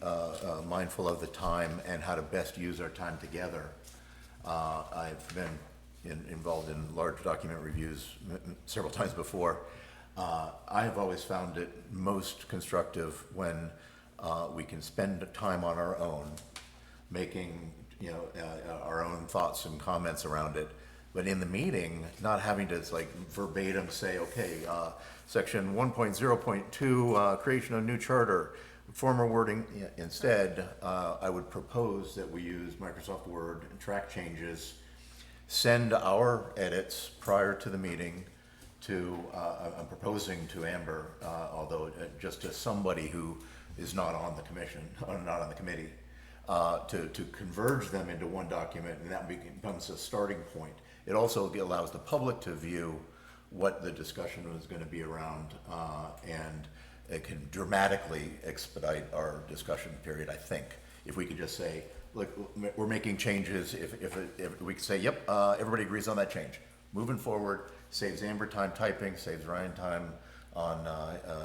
mindful of the time and how to best use our time together. I've been involved in large document reviews several times before. I have always found it most constructive when we can spend time on our own, making, our own thoughts and comments around it. But in the meeting, not having to like verbatim say, okay, section 1.0.2, creation of new charter, former wording. Instead, I would propose that we use Microsoft Word and track changes, send our edits prior to the meeting to, I'm proposing to Amber, although just to somebody who is not on the commission, or not on the committee, to converge them into one document, and that becomes a starting point. It also allows the public to view what the discussion is going to be around, and it can dramatically expedite our discussion period, I think. If we could just say, look, we're making changes, if we could say, yep, everybody agrees on that change. Moving forward, saves Amber time typing, saves Ryan time on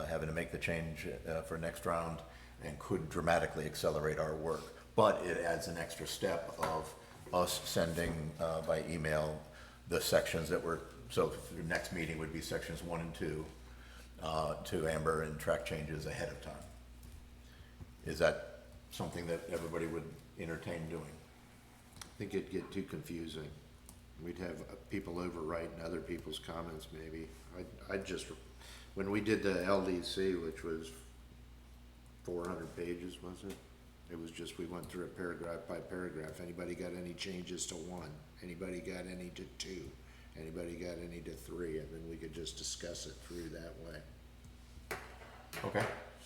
having to make the change for next round, and could dramatically accelerate our work. But it adds an extra step of us sending by email the sections that were, so the next meeting would be sections 1 and 2 to Amber and track changes ahead of time. Is that something that everybody would entertain doing? I think it'd get too confusing. We'd have people overwriting other people's comments maybe. I'd just, when we did the LDC, which was 400 pages, was it? It was just, we went through it paragraph by paragraph. Anybody got any changes to 1? Anybody got any to 2? Anybody got any to 3? And then we could just discuss it through that way. Okay.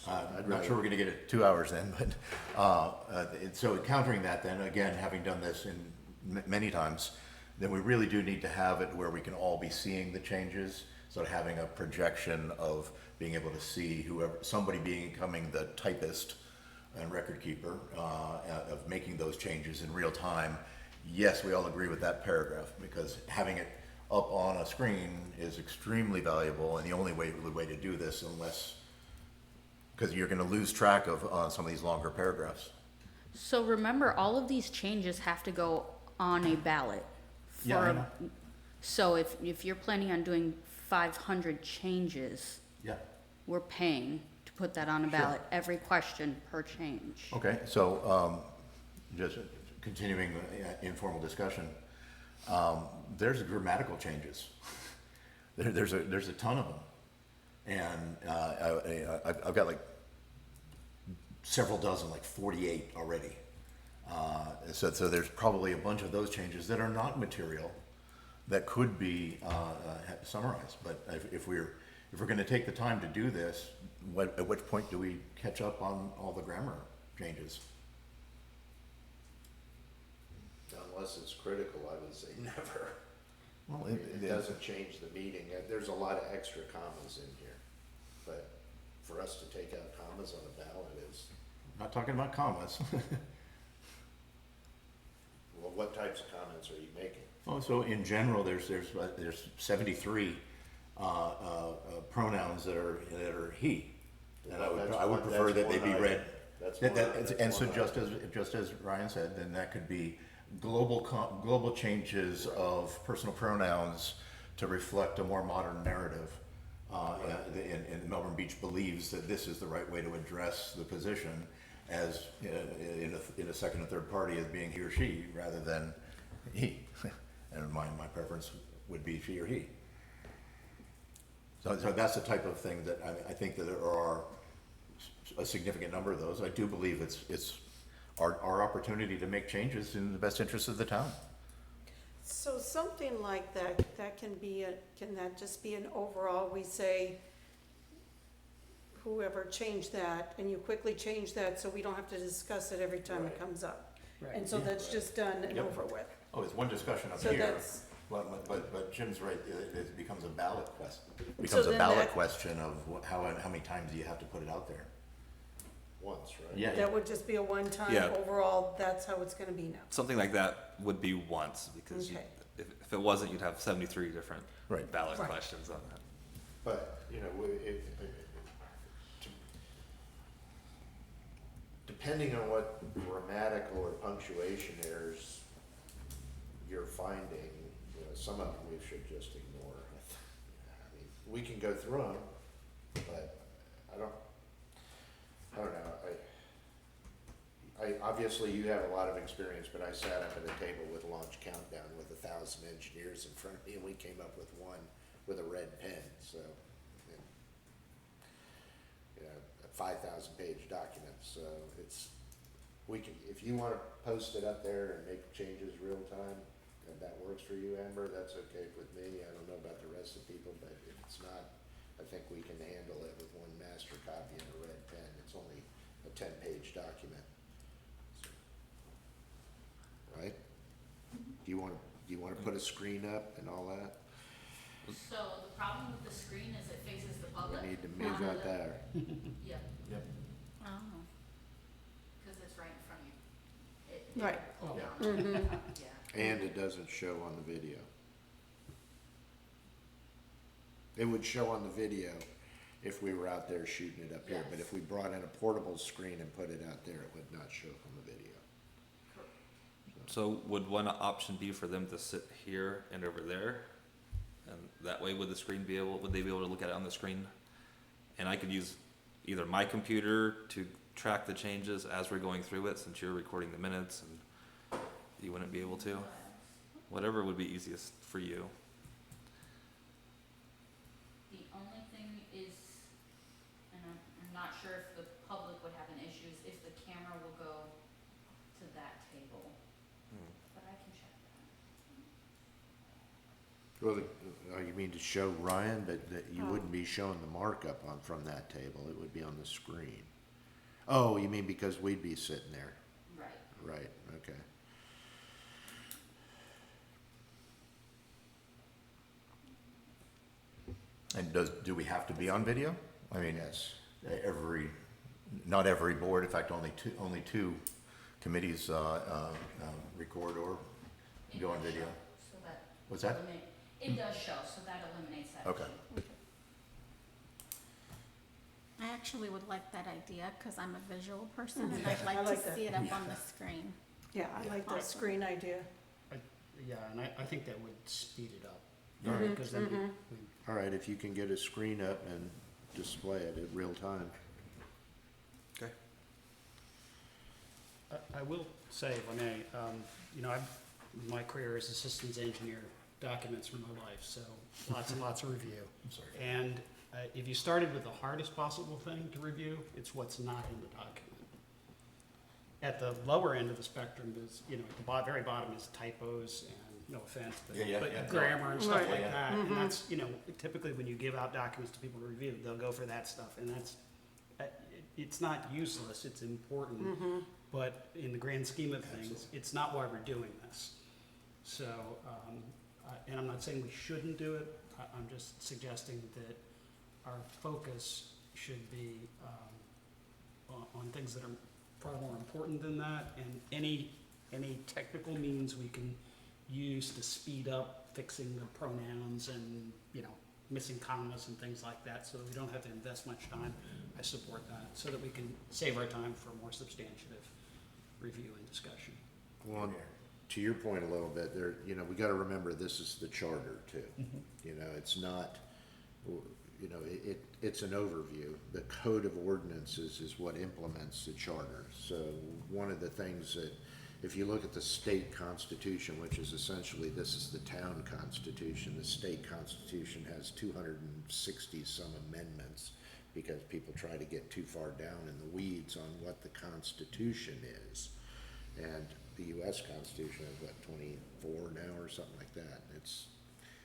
I'd I'm not rather- sure we're gonna get it 2 hours then, but, so countering that then, again, having done this in many times, then we really do need to have it where we can all be seeing the changes. So having a projection of being able to see whoever, somebody becoming the typist and record keeper, of making those changes in real time. Yes, we all agree with that paragraph, because having it up on a screen is extremely valuable, and the only way to do this, unless, because you're gonna lose track of some of these longer paragraphs. So remember, all of these changes have to go on a ballot. Yeah, I for- know. So if you're planning on doing 500 changes, Yeah. we're paying to put that on a Sure. ballot, every question per change. Okay, so, just continuing the informal discussion, there's grammatical changes. There's a ton of them. And, I've got like several dozen, like 48 already. So there's probably a bunch of those changes that are not material that could be, summarized. But if we're gonna take the time to do this, at which point do we catch up on all the grammar changes? Unless it's critical, I would say never. Well, It doesn't change the meeting. There's a lot of extra commas in here. But for us to take out commas on a ballot is, Not talking about commas. well, what types of comments are you making? Oh, so in general, there's 73 pronouns that are he. And I would prefer that they be read. That's And so one just as Ryan said, then that could be global changes of personal pronouns to reflect a more modern narrative. And Melbourne Beach believes that this is the right way to address the position as in a second and third party as being he or she rather than he. And my preference would be she or he. So that's the type of thing that I think that there are a significant number of those. I do believe it's our opportunity to make changes in the best interest of the town. So something like that can that just be an overall, we say, whoever changed that, and you quickly change that so we don't have to discuss it every time it comes up? Right. And so that's just done and Yep. over with. Oh, it's one discussion up So here, that's- but Jim's right, it becomes a ballot question. So Becomes a then ballot that- question of how many times do you have to put it out there? once, right? Yeah, That would just be a one-time Yeah. overall, that's how it's gonna be now. Something like that would be once, because Okay. if it wasn't, you'd have 73 different Right. ballot Right. questions on that. But, you know, depending on what grammatical or punctuation errors you're finding, you know, some of them we should just ignore. I mean, we can go through them, but I don't know. Obviously you have a lot of experience, but I sat up at a table with Launch Countdown with 1,000 engineers in front of me, and we came up with one with a red pen, so. You know, a 5,000-page document, so if you wanna post it up there and make changes real time, and that works for you, Amber, that's okay with me. I don't know about the rest of the people, but if it's not, I think we can handle it with one master copy and a red pen. It's only a 10-page document. you wanna put a screen up and all that? So the problem with the screen is it faces the public. We need to move out there. Yep, Yep. Oh, cause it's right in front of you. It Right. pull Yeah. down. Yeah. And it doesn't show on the video. It would show on the video if we were out there shooting it up here, but Yes. if we brought in a portable screen and put it out there, it would not show from the video. So would one option be for them to sit here and over there? And that way would would they be able to look at it on the screen? And I could use either my computer to track the changes as we're going through it, since you're recording the minutes and you wouldn't be able to. Whatever would be easiest for you. The only thing is, and I'm not sure if the public would have an issue, is if the camera will go to that table. But I can check that. Well, you mean to show Ryan, but that you wouldn't be showing the markup on, from that table, it would be on the screen. Oh, you mean because we'd be sitting there, Right. right, okay. And do we have to be on video? I mean, Yes. not every board, in fact, only two committees, record or It go on does video. show, so that What's that? It does show, so that eliminates that Okay. issue. I actually would like that idea, cause I'm a visual person and I'd I like like to that. see it up on the screen. Yeah, I like the screen idea. Yeah, and I think that would speed it up. All right. Because then we All right, if you can get a screen up and display it at real time. Okay. I will say, if I may, you know, my career as a systems engineer, documents from my life, so lots and lots of review. I'm sorry. And if you started with the hardest possible thing to review, it's what's not in the document. At the lower end of the spectrum is, you know, at the very bottom is typos and, no offense, but Yeah. but grammar and stuff Right. like that. Mm-hmm. And that's, you know, typically when you give out documents to people to review, they'll go for that stuff. And that's, it's not useless, it's important. But in the grand scheme of things, it's not why we're doing this. So, and I'm not saying we shouldn't do it, I'm just suggesting that our focus should be on things that are far more important than that, and any technical means we can use to speed up fixing the pronouns and, you know, missing commas and things like that, so that we don't have to invest much time. I support that, so that we can save our time for more substantive review and discussion. Well, to your point a little bit, there, you know, we gotta remember this is the charter too. You know, it's not, you know, it's an overview. The code of ordinances is what implements the charter. So one of the things that, if you look at the state constitution, which is essentially, this is the town constitution, the state constitution has 260 some amendments because people try to get too far down in the weeds on what the constitution is. And the US Constitution is what, 24 now or something like that.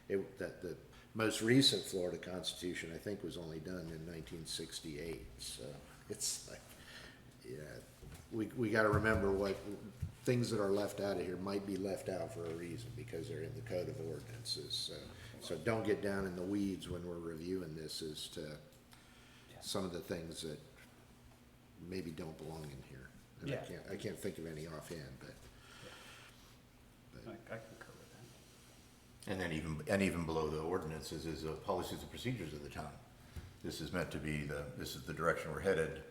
The most recent Florida Constitution, I think, was only done in 1968. So it's like, yeah, we gotta remember what, things that are left out of here might be left out for a reason because they're in the code of ordinances. So don't get down in the weeds when we're reviewing this as to some of the things that maybe don't belong in here. And Yeah. I can't think of any offhand, but. I concur with that. And then even below the ordinances is policies and procedures of the town. This is meant to be this is the direction we're headed.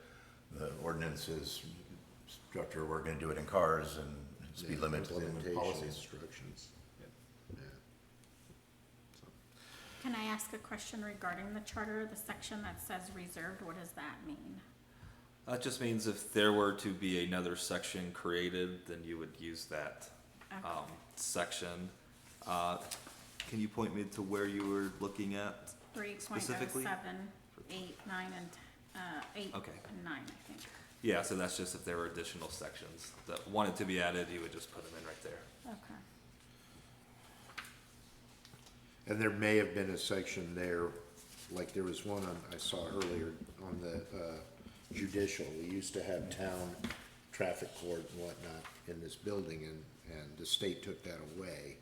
The ordinance is structure, we're gonna do it in cars and speed Yeah, limits and implementation policies. instructions. Yeah. Can I ask a question regarding the charter, the section that says reserved, what does that mean? That just means if there were to be another section created, then you would use that, Okay. section. Can you point me to where you were looking at? 3.07, 8, 9, and, 8 Okay. and 9, I think. Yeah, so that's just if there were additional sections that wanted to be added, you would just put them in right there. Okay. And there may have been a section there, like there was one I saw earlier on the judicial. We used to have town traffic court and whatnot in this building, and the state took that away.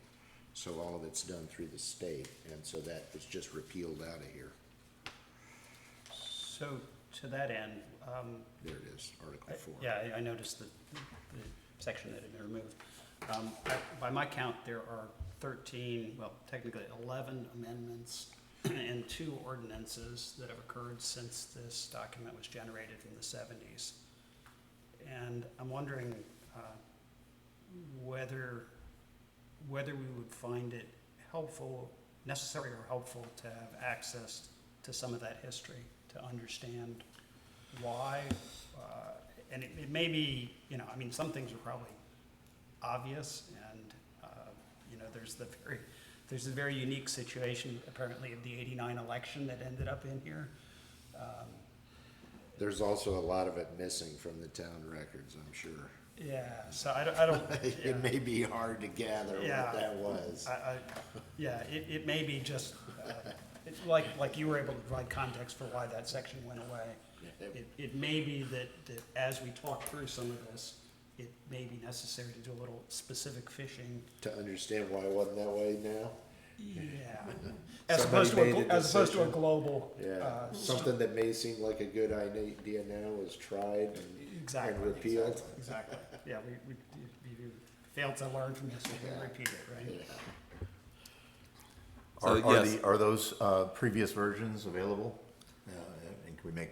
So all of it's done through the state, and so that was just repealed out of here. So to that end, There it is, Article 4. yeah, I noticed the section that had been removed. By my count, there are 13, well, technically 11 amendments and 2 ordinances that have occurred since this document was generated in the 70s. And I'm wondering whether we would find it helpful, necessary or helpful to have access to some of that history, to understand why, and it may be, you know, I mean, some things are probably obvious, and, you know, there's the very unique situation, apparently, of the '89 election that ended up in here. There's also a lot of it missing from the town records, I'm sure. Yeah, so I don't. yeah. It may be hard to gather Yeah. what that was. Yeah, it may be just, it's like you were able to provide context for why that section went away. It may be that as we talk through some of this, it may be necessary to do a little specific fishing. To understand why it wasn't that way now? Yeah. As Somebody opposed to, made a as opposed to a decision. global. Yeah, something that may seem like a good idea now was tried Exactly. and repealed. Exactly. Yeah, we failed to learn from history, we repeat it, right? So, yes. Are those previous versions available? And can we make,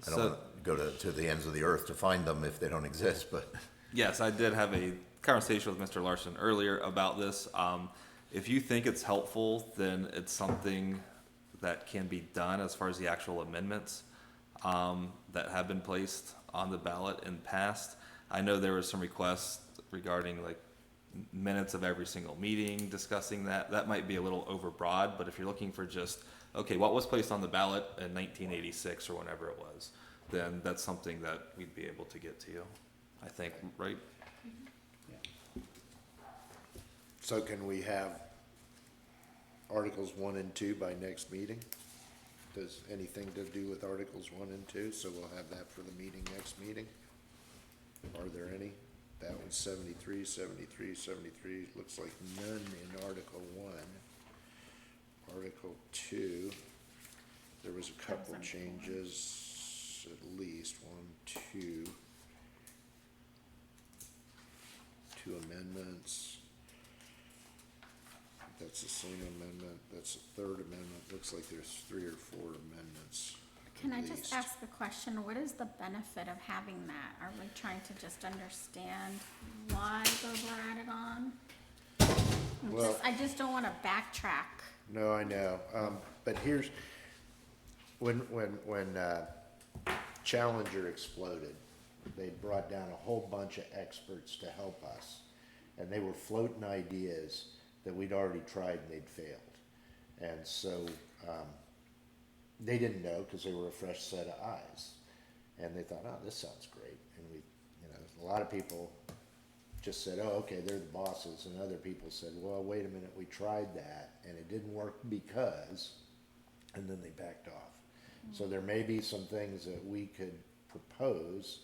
I don't So- want to go to the ends of the earth to find them if they don't exist, but. Yes, I did have a conversation with Mr. Larson earlier about this. If you think it's helpful, then it's something that can be done as far as the actual amendments that have been placed on the ballot in past. I know there were some requests regarding like minutes of every single meeting discussing that. That might be a little overbroad, but if you're looking for just, okay, what was placed on the ballot in 1986 or whenever it was, then that's something that we'd be able to get to you, I think, right? So can we have Articles 1 and 2 by next meeting? Does anything to do with Articles 1 and 2? So we'll have that for the meeting next meeting? Are there any? That one's 73, 73, 73, looks like none in Article 1. Article 2, there was a couple changes, at least, 1, 2. 2 amendments. That's the same amendment, that's the 3rd amendment, looks like there's 3 or 4 amendments. Can at I just least. ask a question? What is the benefit of having that? Are we trying to just understand why those were added on? Well- I just don't want to backtrack. No, I know, but here's, when Challenger exploded, they brought down a whole bunch of experts to help us, and they were floating ideas that we'd already tried and they'd failed. And so, they didn't know, because they were a fresh set of eyes, and they thought, oh, this sounds great, and we, you know, a lot of people just said, oh, okay, they're the bosses, and other people said, well, wait a minute, we tried that, and it didn't work because, and then they backed off. So there may be some things that we could propose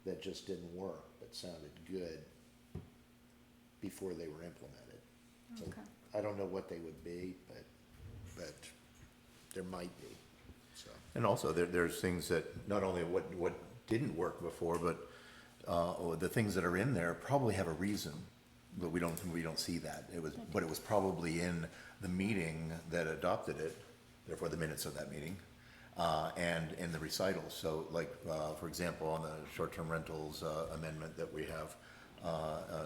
that just didn't work, but sounded good before they were implemented. So Okay. I don't know what they would be, but there might be, so. And also, there's things that, not only what didn't work before, but the things that are in there probably have a reason, but we don't see that. But it was probably in the meeting that adopted it, therefore the minutes of that meeting, and in the recitals. So like, for example, on the short-term rentals amendment that we have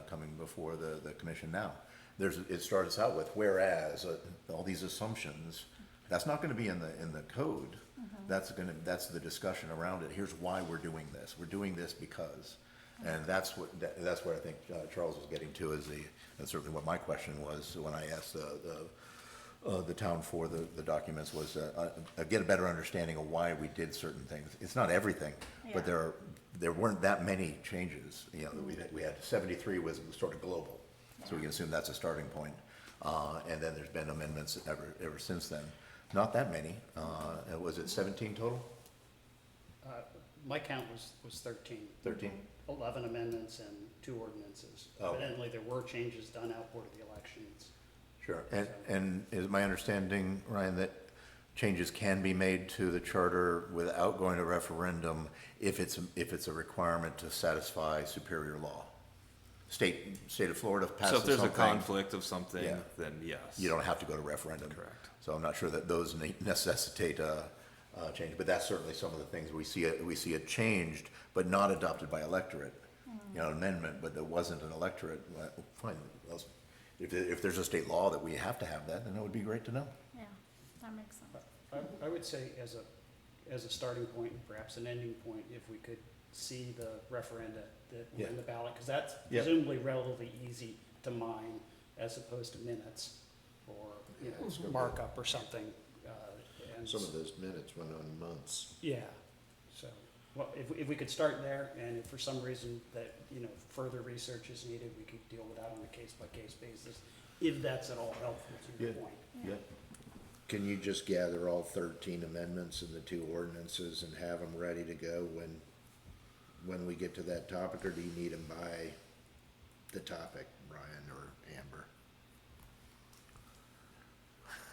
coming before the commission now, it starts out with whereas, all these assumptions. That's not gonna be in the code. That's the discussion around it. Here's why we're doing this. We're doing this because. And that's what I think Charles was getting to, and certainly what my question was when I asked the town for the documents was, get a better understanding of why we did certain things. It's not everything, but Yeah. there weren't that many changes. You know, we had 73 was sort of global, so we can assume that's a starting point. And then there's been amendments ever since then. Not that many. Was it 17 total? My count was 13. 13? 11 amendments and two ordinances. Oh. Evidently, there were changes done outboard of the elections. Sure. And is my understanding, Ryan, that changes can be made to the charter without going to referendum if it's a requirement to satisfy superior law? State of Florida passes So if something. there's a conflict of something, Yeah. then yes. You don't have to go to referendum. Correct. So I'm not sure that those necessitate a change, but that's certainly some of the things we see it changed, but not adopted by electorate. You know, an amendment, but there wasn't an electorate, well, fine. If there's a state law that we have to have that, then that would be great to know. Yeah, that makes sense. I would say as a starting point, and perhaps an ending point, if we could see the referenda that were in Yeah. the ballot, because that's Yeah. presumably relatively easy to mine as opposed to minutes or, you Yeah, it's know, gonna be- markup or something. And Some of those minutes went on months. Yeah, so, well, if we could start there, and if for some reason that, you know, further research is needed, we could deal with that on a case-by-case basis, if that's at all helpful to your Yeah. point. Yeah. Can you just gather all 13 amendments in the two ordinances and have them ready to go when we get to that topic, or do you need them by the topic, Brian or Amber?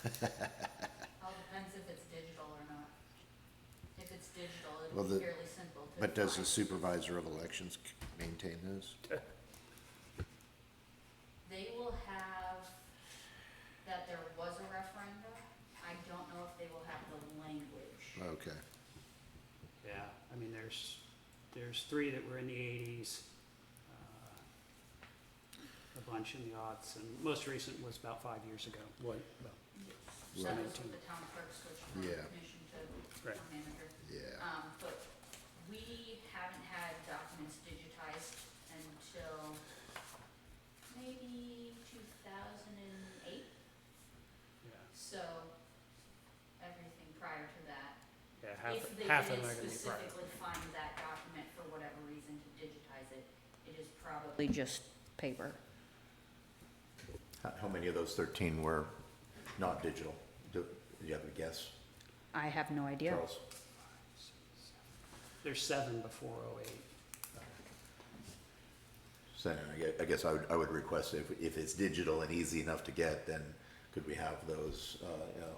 All depends if it's digital or not. If it's digital, Well, it'll be the- fairly simple to But does the find. supervisor of elections maintain those? They will have that there was a referendum. I don't know if they will have the language. Okay. Yeah, I mean, there's three that were in the eighties, a bunch in the aughts, and most recent was about 5 years ago. What, well, That was 17. with the town clerk switched from Yeah. commission to Right. town manager. Yeah. But we haven't had documents digitized until maybe 2008. yeah, So everything prior to that. yeah, If they half of them didn't are gonna be private. specifically find that document for whatever reason to digitize it, it is probably just paper. How many of those 13 were not digital? Do you have a guess, I have no idea. Charles? There's 7 before '08. So I guess I would request if it's digital and easy enough to get, then could we have those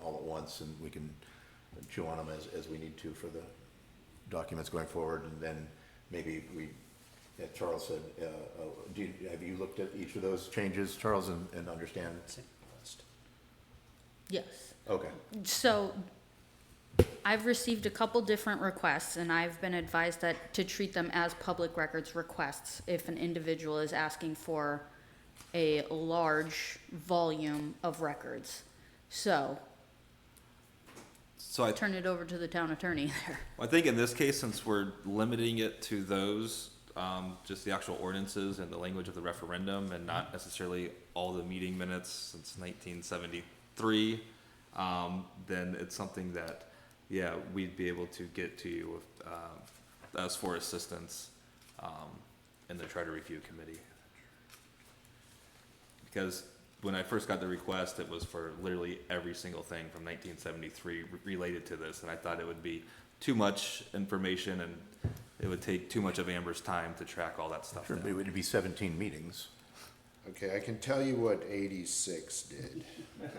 all at once, and we can chew on them as we need to for the documents going forward, and then maybe Charles said, have you looked at each of those changes, Charles, and understand? Same list. Yes. Okay, So I've received a couple different requests, and I've been advised that to treat them as public records requests if an individual is asking for a large volume of records. So So I turn it over to the town attorney there. I think in this case, since we're limiting it to those, just the actual ordinances and the language of the referendum and not necessarily all the meeting minutes since 1973, then it's something that, yeah, we'd be able to get to you with, as for assistance, in the Charter Review Committee. Because when I first got the request, it was for literally every single thing from 1973 related to this, and I thought it would be too much information and it would take too much of Amber's time to track all that stuff sure, down. it would be 17 meetings. Okay, I can tell you what 86 did.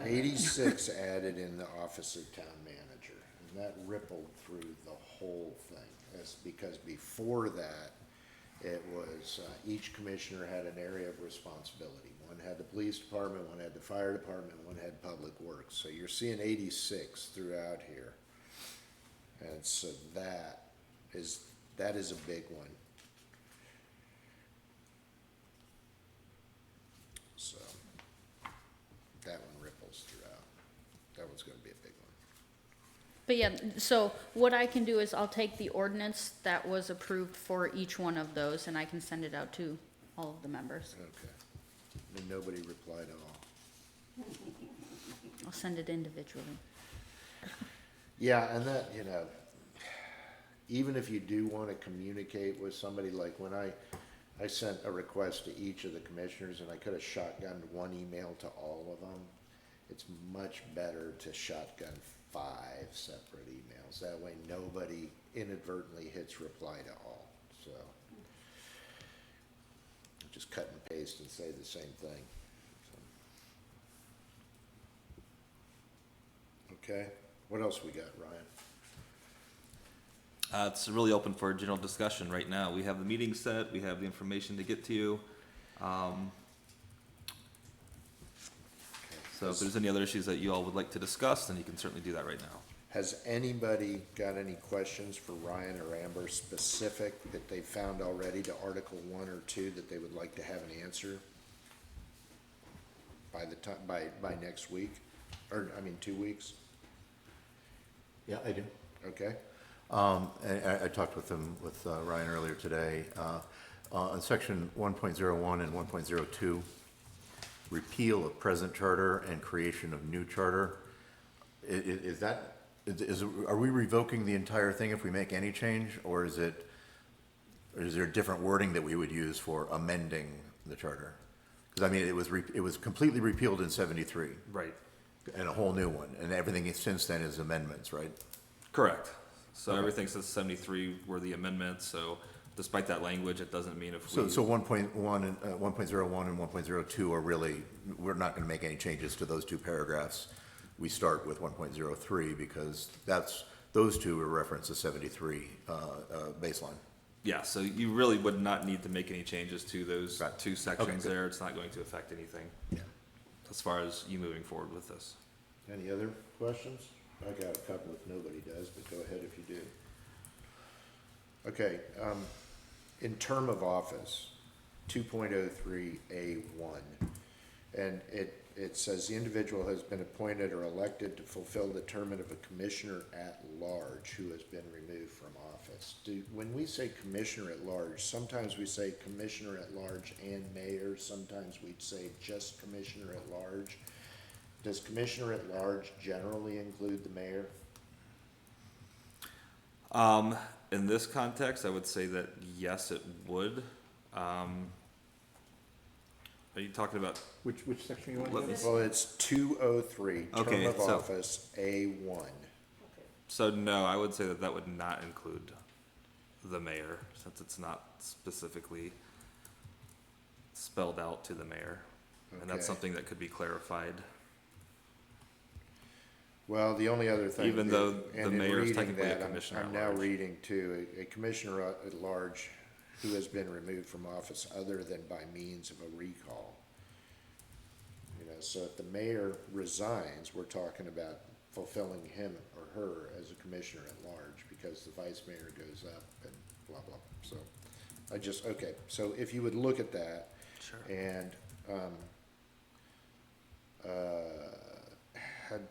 86 added in the office of town manager, and that rippled through the whole thing. That's because before that, it was, each commissioner had an area of responsibility. One had the police department, one had the fire department, one had public works. So you're seeing 86 throughout here. And so that is a big one. So, that one ripples throughout. That one's gonna be a big one. But yeah, so what I can do is I'll take the ordinance that was approved for each one of those, and I can send it out to all of the members. Okay. And nobody replied at all. I'll send it individually. Yeah, and that, even if you do wanna communicate with somebody, like when I sent a request to each of the commissioners, and I could've shotgunned one email to all of them. It's much better to shotgun 5 separate emails. That way, nobody inadvertently hits reply to all, so. just cut and paste and say the same thing. So. Okay, what else we got, Ryan? It's really open for general discussion right now. We have the meeting set, we have the information to get to you. So if there's any other issues that you all would like to discuss, then you can certainly do that right now. Has anybody got any questions for Ryan or Amber specific that they found already to Article 1 or 2 that they would like to have an answer by the time, by next week? Or, 2 weeks? Yeah, I do. Okay? And I talked with them, with Ryan earlier today. On section 1.01 and 1.02, repeal of present charter and creation of new charter, are we revoking the entire thing if we make any change, or is there a different wording that we would use for amending the charter? Because it was completely repealed in 73, Right. and a whole new one, and everything since then is amendments, right? Correct. So Okay. everything since 73 were the amendments, so despite that language, it doesn't mean if we. So 1.1 and 1.01 and 1.02 are really, we're not gonna make any changes to those two paragraphs. We start with 1.03 because those two are reference to 73 baseline. Yeah, so you really would not need to make any changes to those Right. two sections good. there. It's not going to affect anything Yeah. as far as you moving forward with this. Any other questions? I got a couple if nobody does, but go ahead if you do. Okay, in term of office, 2.03A1, and it says the individual has been appointed or elected to fulfill the term of a commissioner at large who has been removed from office. When we say commissioner at large, sometimes we say commissioner at large and mayor, sometimes we'd say just commissioner at large. Does commissioner at large generally include the mayor? In this context, I would say that yes, it would. Are you talking about, Which section you want? Let me- Well, it's 203, term Okay, of so- office, A1. so no, I would say that that would not include the mayor, since it's not specifically spelled out to the mayor. And that's Okay. something that could be clarified. Well, the only other thing. Even though and the in mayor is reading technically a that, commissioner at I'm now large. reading to a commissioner at large who has been removed from office other than by means of a recall. So if the mayor resigns, we're talking about fulfilling him or her as a commissioner at large because the vice mayor goes up and blah, blah. So okay, so if you would look at that. Sure. And,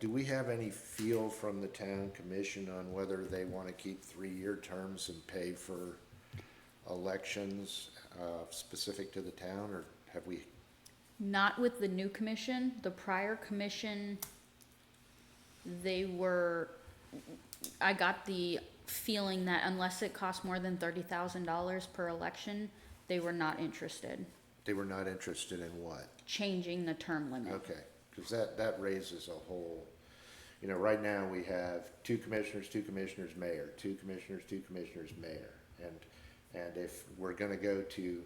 do we have any feel from the town commission on whether they want to keep 3-year terms and pay for elections, specific to the town, or have we? Not with the new commission. The prior commission, I got the feeling that unless it cost more than $30,000 per election, they were not interested, They were not interested in what? changing the term limit. Okay, because that raises a whole, right now we have 2 commissioners, mayor, 2 commissioners, mayor. And if we're gonna go to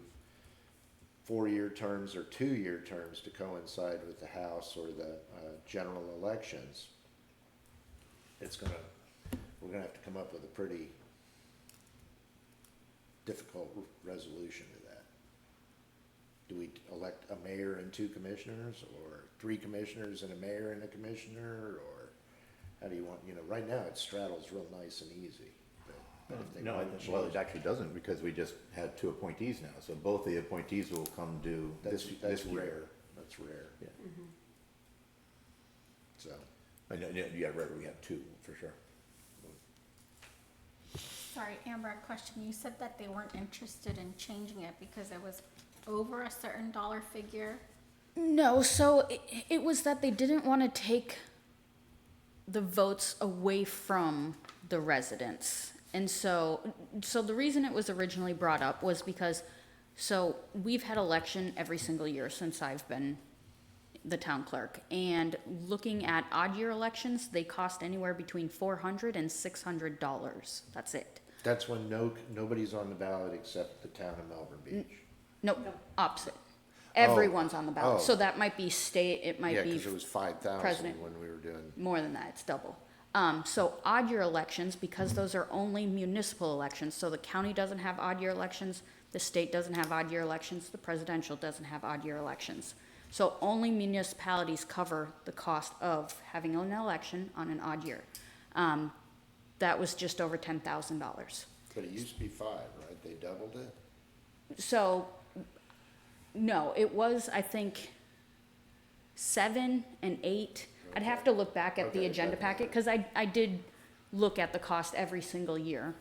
4-year terms or 2-year terms to coincide with the House or the general elections, we're gonna have to come up with a pretty difficult resolution to that. Do we elect a mayor and 2 commissioners, or 3 commissioners and a mayor and a commissioner, or how do you want, right now it straddles real nice and easy. but if they No, wanna well, change- it actually doesn't, because we just had 2 appointees now, so both the appointees will come due That's this year. rare, that's rare, Yeah, so. yeah, right, we have 2, for sure. Sorry, Amber, a question. You said that they weren't interested in changing it because it was over a certain dollar figure. No, so it was that they didn't want to take the votes away from the residents. And so the reason it was originally brought up was because, so we've had election every single year since I've been the town clerk. And looking at odd year elections, they cost anywhere between $400 and $600. That's it. That's when nobody's on the ballot except the town of Melbourne Beach. Nope, opposite. Everyone's on the ballot, Oh. so that might be state, it Yeah, might be because it was 5,000 president. when we were doing, more than that, it's double. So odd year elections, because those are only municipal elections, so the county doesn't have odd year elections, the state doesn't have odd year elections, the presidential doesn't have odd year elections. So only municipalities cover the cost of having an election on an odd year. That was just over $10,000. but it used to be 5, right? They doubled it? So, no, it was, I think, 7 and 8. I'd have to look back at the Okay, agenda okay. packet, because I did look at the cost every single year.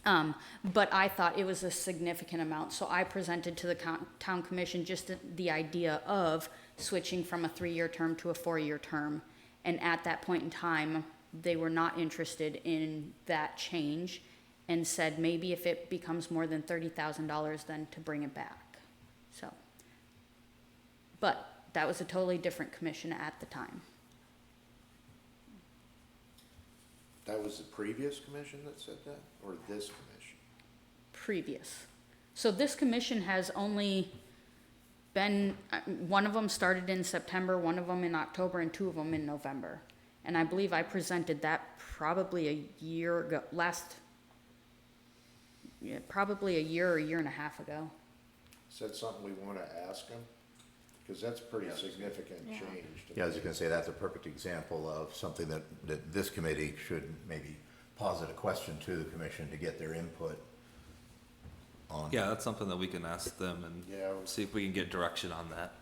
But I thought it was a significant amount, so I presented to the town commission just the idea of switching from a 3-year term to a 4-year term. And at that point in time, they were not interested in that change, and said maybe if it becomes more than $30,000, then to bring it back, so. But that was a totally different commission at the time. That was the previous commission that said that, or this commission? Previous. So this commission has only been, one of them started in September, one of them in October, and 2 of them in November. And I believe I presented that probably a year ago, probably a year or a year and a half ago. Is that something we want to ask them? Because that's a pretty significant Yeah. change. to Yeah, I was me. just gonna say, that's a perfect example of something that this committee should maybe posit a question to the commission to get their input on. Yeah, that's something that we can ask them and Yeah, I was- see if we can get direction on that.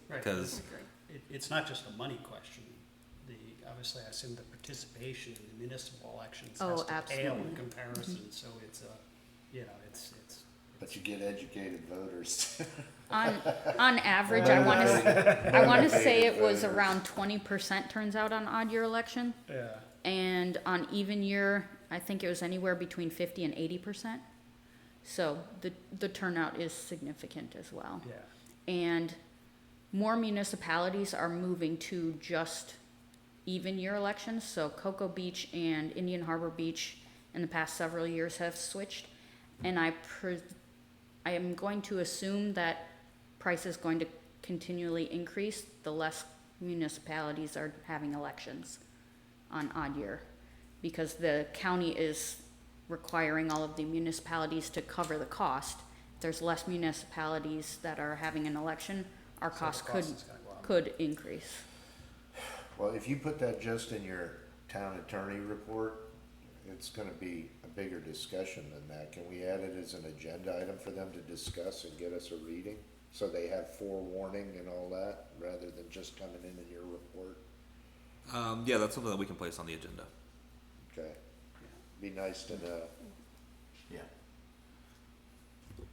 Right. Because, It's not just a money question. Obviously, I assume the participation in the municipal elections Oh, has to pale in absolutely. comparison, so it's it's. But you get educated voters. On average, I wanna say it was around 20% turns out on odd year election. Yeah. And on even year, I think it was anywhere between 50 and 80%. So the turnout is significant as well. Yeah. And more municipalities are moving to just even year elections. So Cocoa Beach and Indian Harbor Beach in the past several years have switched. And I am going to assume that price is going to continually increase the less municipalities are having elections on odd year, because the county is requiring all of the municipalities to cover the cost. If there's less municipalities that are having an election, our So the cost cost is gonna go up. could increase. Well, if you put that just in your town attorney report, it's gonna be a bigger discussion than that. Can we add it as an agenda item for them to discuss and get us a reading? So they have forewarning and all that, rather than just coming in your report? yeah, that's something that we can place on the agenda. Okay? Be nice to know. Yeah.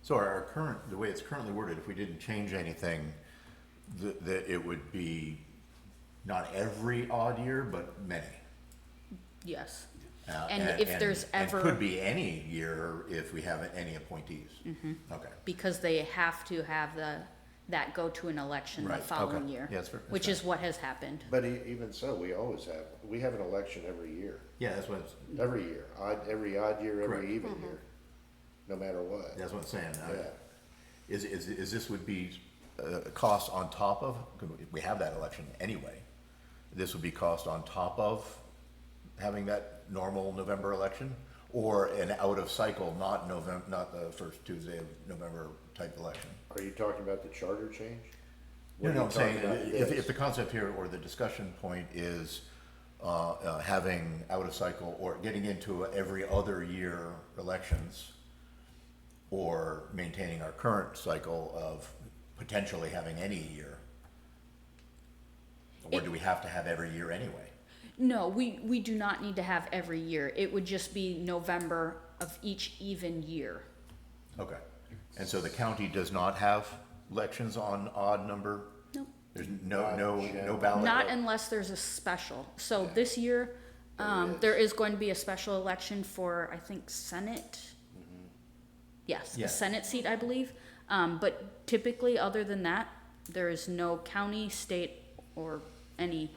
So our current, the way it's currently worded, if we didn't change anything, that it would be not every odd year, but many. Yes. Uh, And if there's and ever- could be any year if we have any appointees. Okay. Because they have to have that go to an election the Right, following okay. year. Yeah, that's fair, that's Which fair. is what has happened. But even so, we have an election every year. Yeah, that's what, it's- Every year, every odd year, Correct. every even year, no matter what. that's what I'm saying. Yeah. Is this would be a cost on top of, 'cause we have that election anyway. This would be cost on top of having that normal November election? Or an out of cycle, not the first Tuesday of November type election? Are you talking about the charter change? No, What are no, you I'm saying, talking about if this? the concept here or the discussion point is having out of cycle or getting into every other year elections, or maintaining our current cycle of potentially having any year? Or do we have to have every year anyway? No, we do not need to have every year. It would just be November of each even year. Okay, and so the county does not have elections on odd number? Nope. There's Not no generally. ballot? Not unless there's a special. So this year, There there is going to be a special election for, I think, Senate. Yes, Yeah. a Senate seat, I believe. But typically, other than that, there is no county, state, or any.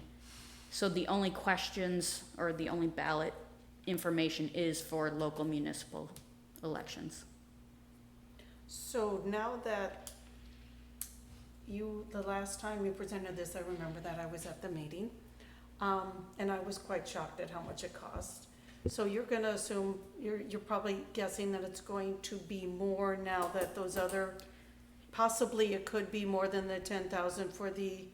So the only questions or the only ballot information is for local municipal elections. So now that the last time you presented this, I remember that I was at the meeting, and I was quite shocked at how much it cost. So you're gonna assume, you're probably guessing that it's going to be more now that those other, possibly it could be more than the 10,000 for the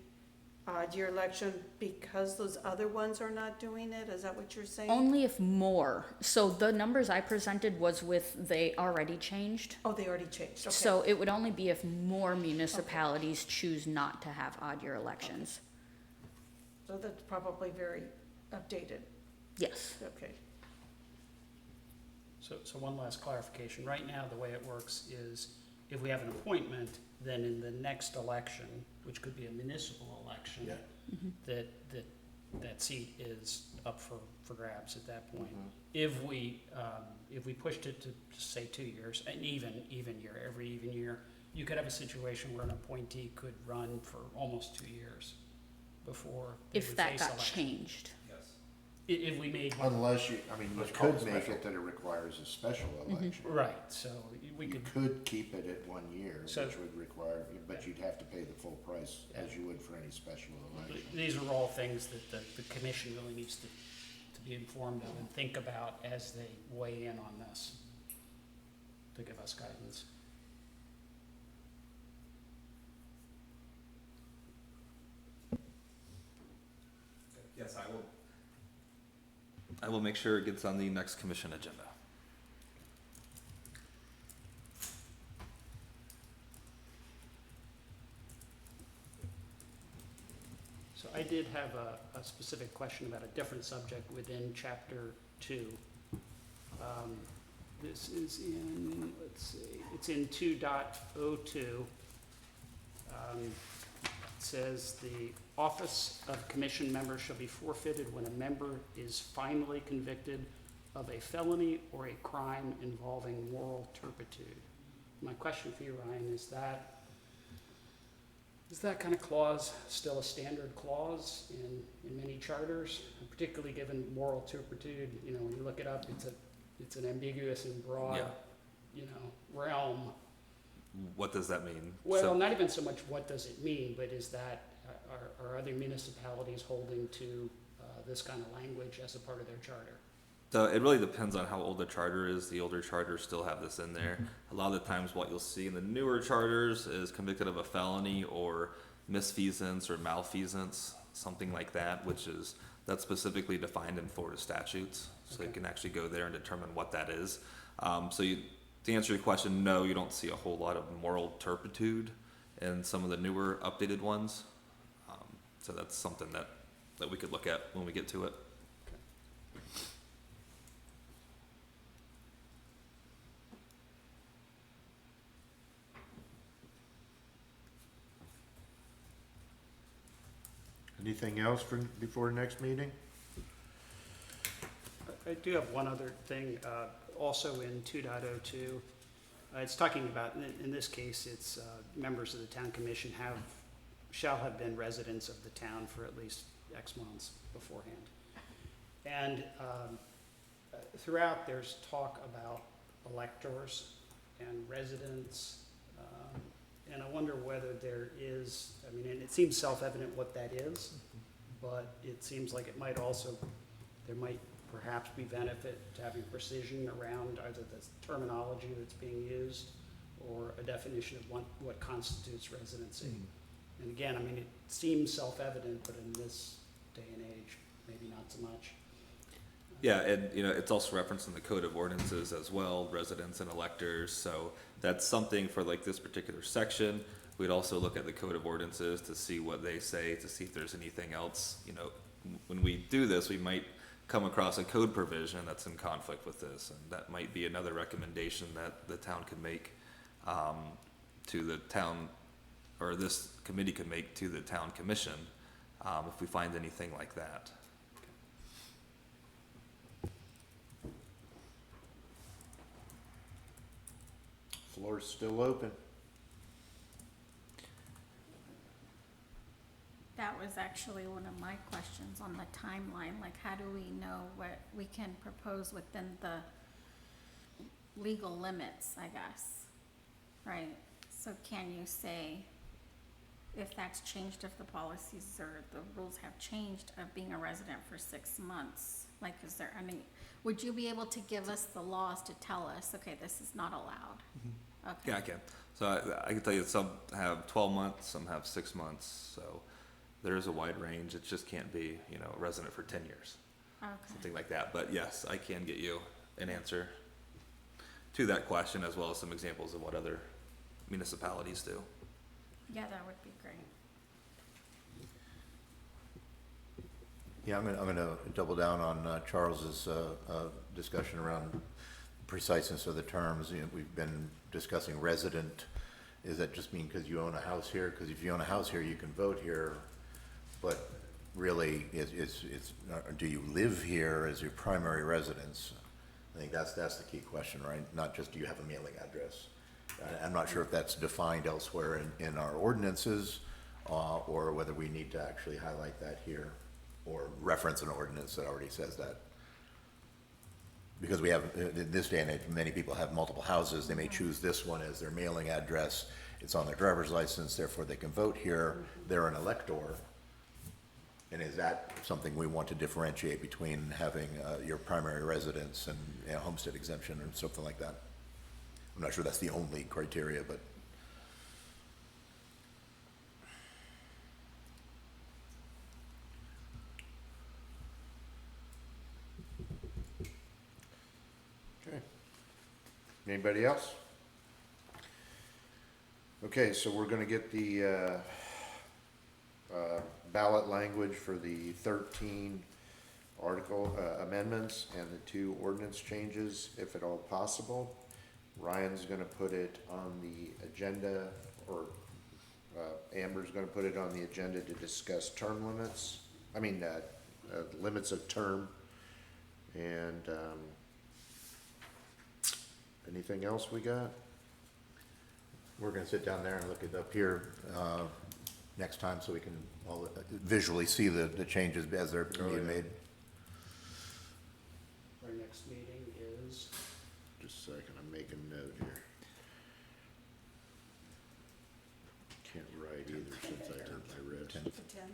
odd-year election because those other ones are not doing it? Is that what you're saying? Only if more. So the numbers I presented was with they already changed. Oh, they already changed, okay. So it would only be if more municipalities choose not to have odd year elections. So that's probably very updated, Yes. okay. So one last clarification. Right now, the way it works is if we have an appointment, then in the next election, which could be a municipal election, that seat is up for grabs at that point. If we pushed it to, say, 2 years, an even year, every even year, you could have a situation where an appointee could run for almost 2 years before they If would that face got election. changed. If we made one, Unless you, I mean, you Let's call could it make special. it that it requires a special election. right, so we You could, could keep it at 1 year, So- which would require, but you'd have to pay the full price as you would for any special election. these are all things that the commission really needs to be informed of and think about as they weigh in on this, to give us guidance. Yes, I will make sure it gets on the next commission agenda. So I did have a specific question about a different subject within chapter 2. This is in, let's see, it's in 2.02. It says the office of commission member shall be forfeited when a member is finally convicted of a felony or a crime involving moral turpitude. My question for you, Ryan, is that kind of clause still a standard clause in many charters, particularly given moral turpitude? You know, when you look it up, it's an ambiguous and broad, Yeah. realm. What does that mean? Well, So- not even so much what does it mean, but is that, are other municipalities holding to this kind of language as a part of their charter? So it really depends on how old the charter is. The older charters still have this in there. A lot of the times what you'll see in the newer charters is convicted of a felony or misfeasance or malfeasance, something like that, that's specifically defined in Florida statutes. So you Okay. can actually go there and determine what that is. To answer your question, no, you don't see a whole lot of moral turpitude in some of the newer updated ones. So that's something that we could look at when we get to it. Anything else before next meeting? I do have one other thing, also in 2.02. It's talking about, in this case, it's members of the town commission shall have been residents of the town for at least X months beforehand. And throughout, there's talk about electors and residents, and I wonder whether there is, I mean, and it seems self-evident what that is, but it seems like it might also, there might perhaps be benefit to having precision around either the terminology that's being used or a definition of what constitutes residency. And again, I mean, it seems self-evident, but in this day and age, maybe not so much. Yeah, and it's also referenced in the code of ordinances as well, residents and electors, so that's something for like this particular section. We'd also look at the code of ordinances to see what they say, to see if there's anything else, when we do this, we might come across a code provision that's in conflict with this, and that might be another recommendation that the town could make to the town, or this committee could make to the town commission, if we find anything like that. Floor's still open. That was actually one of my questions on the timeline, like how do we know what we can propose within the legal limits, I guess, right? So can you say, if that's changed, if the policies or the rules have changed of being a resident for 6 months? Like, is there, I mean, would you be able to give us the laws to tell us, okay, this is not allowed? Okay. Yeah, I can. So I can tell you some have 12 months, some have 6 months, so there is a wide range. It just can't be, you know, a resident for 10 years, Okay. something like that. But yes, I can get you an answer to that question, as well as some examples of what other municipalities do. Yeah, that would be great. Yeah, I'm gonna double down on Charles's discussion around preciseness of the terms. You know, we've been discussing resident. Does that just mean because you own a house here? Because if you own a house here, you can vote here. But really, it's do you live here as your primary residence? I think that's the key question, right? Not just do you have a mailing address. I'm not sure if that's defined elsewhere in our ordinances, or whether we need to actually highlight that here, or reference an ordinance that already says that. Because we have, in this day and age, many people have multiple houses. They may choose this one as their mailing address. It's on their driver's license, therefore they can vote here. They're an elector. And is that something we want to differentiate between having your primary residence and, you know, homestead exemption or something like that? I'm not sure that's the only criteria, but. Okay. Anybody else? Okay, so we're gonna get the ballot language for the 13 article amendments and the 2 ordinance changes, if at all possible. Ryan's gonna put it on the agenda, or Amber's gonna put it on the agenda to discuss term limits, limits of term. And anything else we got? We're gonna sit down there and look it up here next time so we can all visually see the changes as they're being made. Our next meeting is, Just a second, I'm making a note here. Can't write either since I hurt my wrist. The 10th?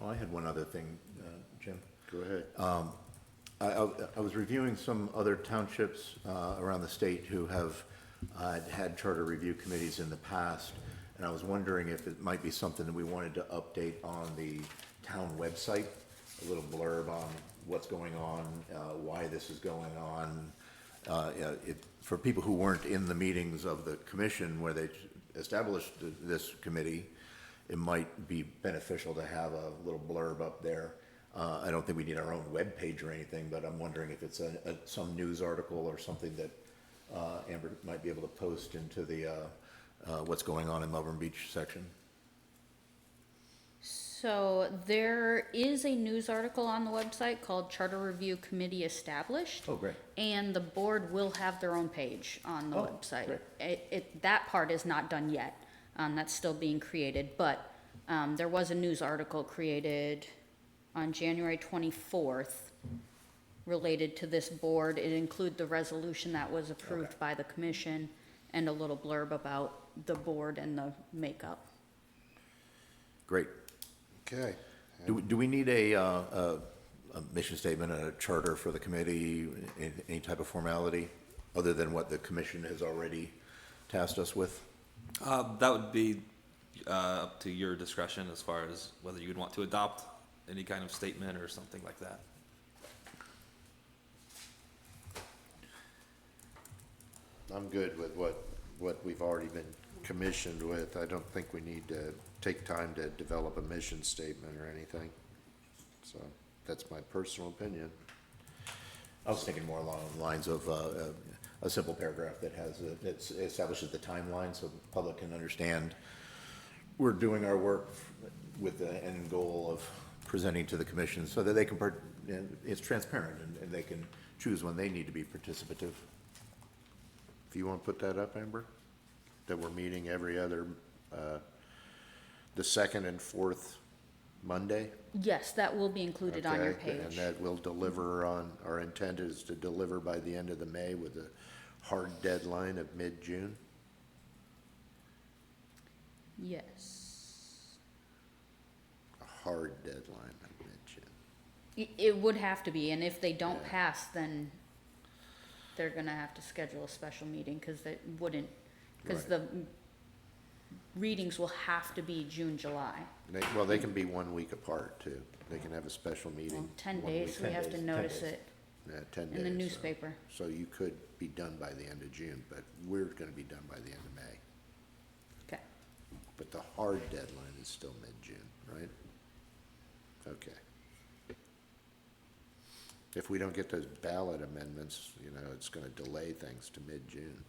Oh, I had one other thing, Jim. Go ahead. I was reviewing some other townships around the state who have had charter review committees in the past, and I was wondering if it might be something that we wanted to update on the town website, a little blurb on what's going on, why this is going on. For people who weren't in the meetings of the commission where they established this committee, it might be beneficial to have a little blurb up there. I don't think we need our own web page or anything, but I'm wondering if it's some news article or something that Amber might be able to post into the what's going on in Melbourne Beach section. So there is a news article on the website called Charter Review Committee Established. Oh, great. And the board will have their own page on the Oh, website. great. That part is not done yet. That's still being created, but there was a news article created on January 24th related to this board. It included the resolution that was approved Okay. by the commission and a little blurb about the board and the makeup. Great. Okay. Do we need a mission statement, a charter for the committee, any type of formality, other than what the commission has already tasked us with? That would be up to your discretion as far as whether you'd want to adopt any kind of statement or something like that. I'm good with what we've already been commissioned with. I don't think we need to take time to develop a mission statement or anything. So that's my personal opinion. I was thinking more along the lines of a simple paragraph that has, that establishes the timeline so the public can understand we're doing our work with the end goal of presenting to the commission so that they can, it's transparent and they can choose when they need to be participative. If you want to put that up, Amber, that we're meeting every other, the second and fourth Monday. Yes, that will be included on your Okay, and page. that will deliver on, our intent is to deliver by the end of the May with a hard deadline of mid-June. Yes. A hard deadline of mid-June. It would have to be, and if they don't Yeah. pass, then they're gonna have to schedule a special meeting, cause they wouldn't, cause Right. the readings will have to be June, July. Well, they can be 1 week apart too. They can have a special meeting. Well, 10 1 days, week. we 10 have days, to 10 notice days. it Yeah, 10 days. in the so- newspaper. So you could be done by the end of June, but we're gonna be done by the end of May. Okay. But the hard deadline is still mid-June, right? Okay. If we don't get those ballot amendments, you know, it's gonna delay things to mid-June.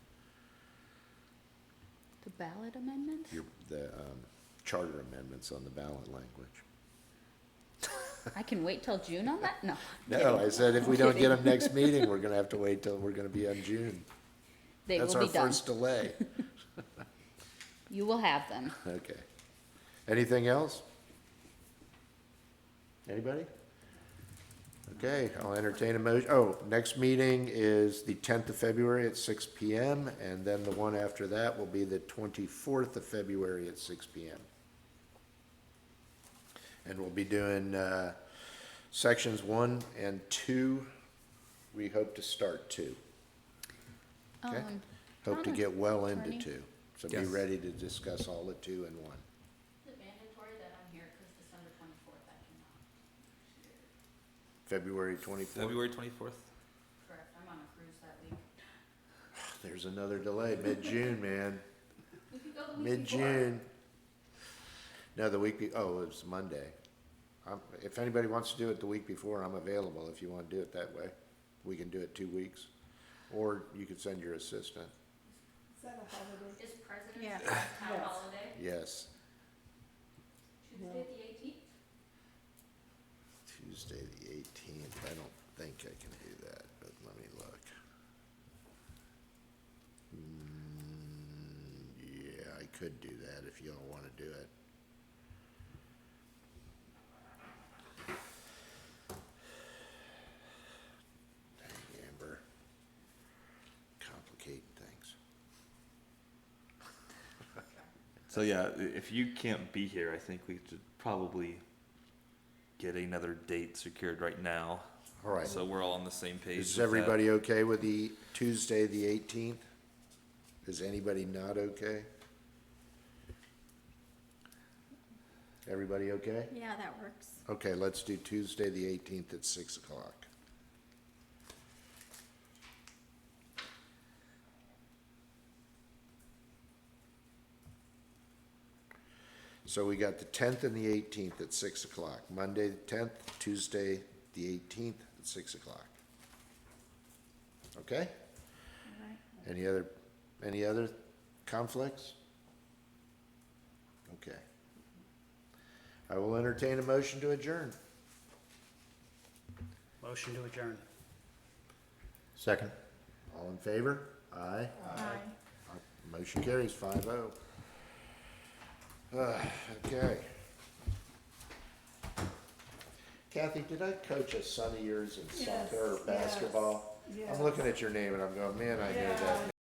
The ballot amendments? The charter amendments on the ballot language. I can wait till June on that? No. No, I said if we don't get them next meeting, we're gonna have to wait till, we're gonna be on June. They will That's be our done. first delay. You will have them. Okay. Anything else? Anybody? Okay, I'll entertain a motion. Oh, next meeting is the 10th of February at 6 PM, and then the one after that will be the 24th of February at 6 PM. And we'll be doing sections 1 and 2. We hope to start 2. Okay? Hope to Donna, get well into attorney? 2. So be Yes. ready to discuss all the 2 and 1. Is it mandatory that I'm here, cause December 24th I cannot? February 24th. February 24th? Correct, I'm on a cruise that week. There's another delay, mid-June, man, We could go the week before. mid-June. No, the week oh, it was Monday. If anybody wants to do it the week before, I'm available if you want to do it that way. We can do it 2 weeks, or you could send your assistant, Is that a holiday? Is President's Yeah. Day a town Yes. holiday? yes, Tuesday the 18th? Tuesday the 18th, I don't think I can do that, but let me look. Yeah, I could do that if y'all want to do it. Dang, Amber. Complicate things. So yeah, if you can't be here, I think we should probably get another date secured right now. All right. So we're all on the same page. Is with that. everybody okay with the Tuesday, the 18th? Is anybody not okay? Everybody okay? Yeah, that works. Okay, let's do Tuesday, the 18th at 6 o'clock. So we got the 10th and the 18th at 6 o'clock. Monday, the 10th, Tuesday, the 18th at 6 o'clock. Okay? All right. Any other conflicts? Okay. I will entertain a motion to adjourn. Motion to adjourn. Second. All in favor? Aye. Aye. Motion carries 5-0. Okay. Kathy, did I coach a son of yours in Yes, soccer or yes, basketball? yes. I'm looking at your name and I'm going, man, I know that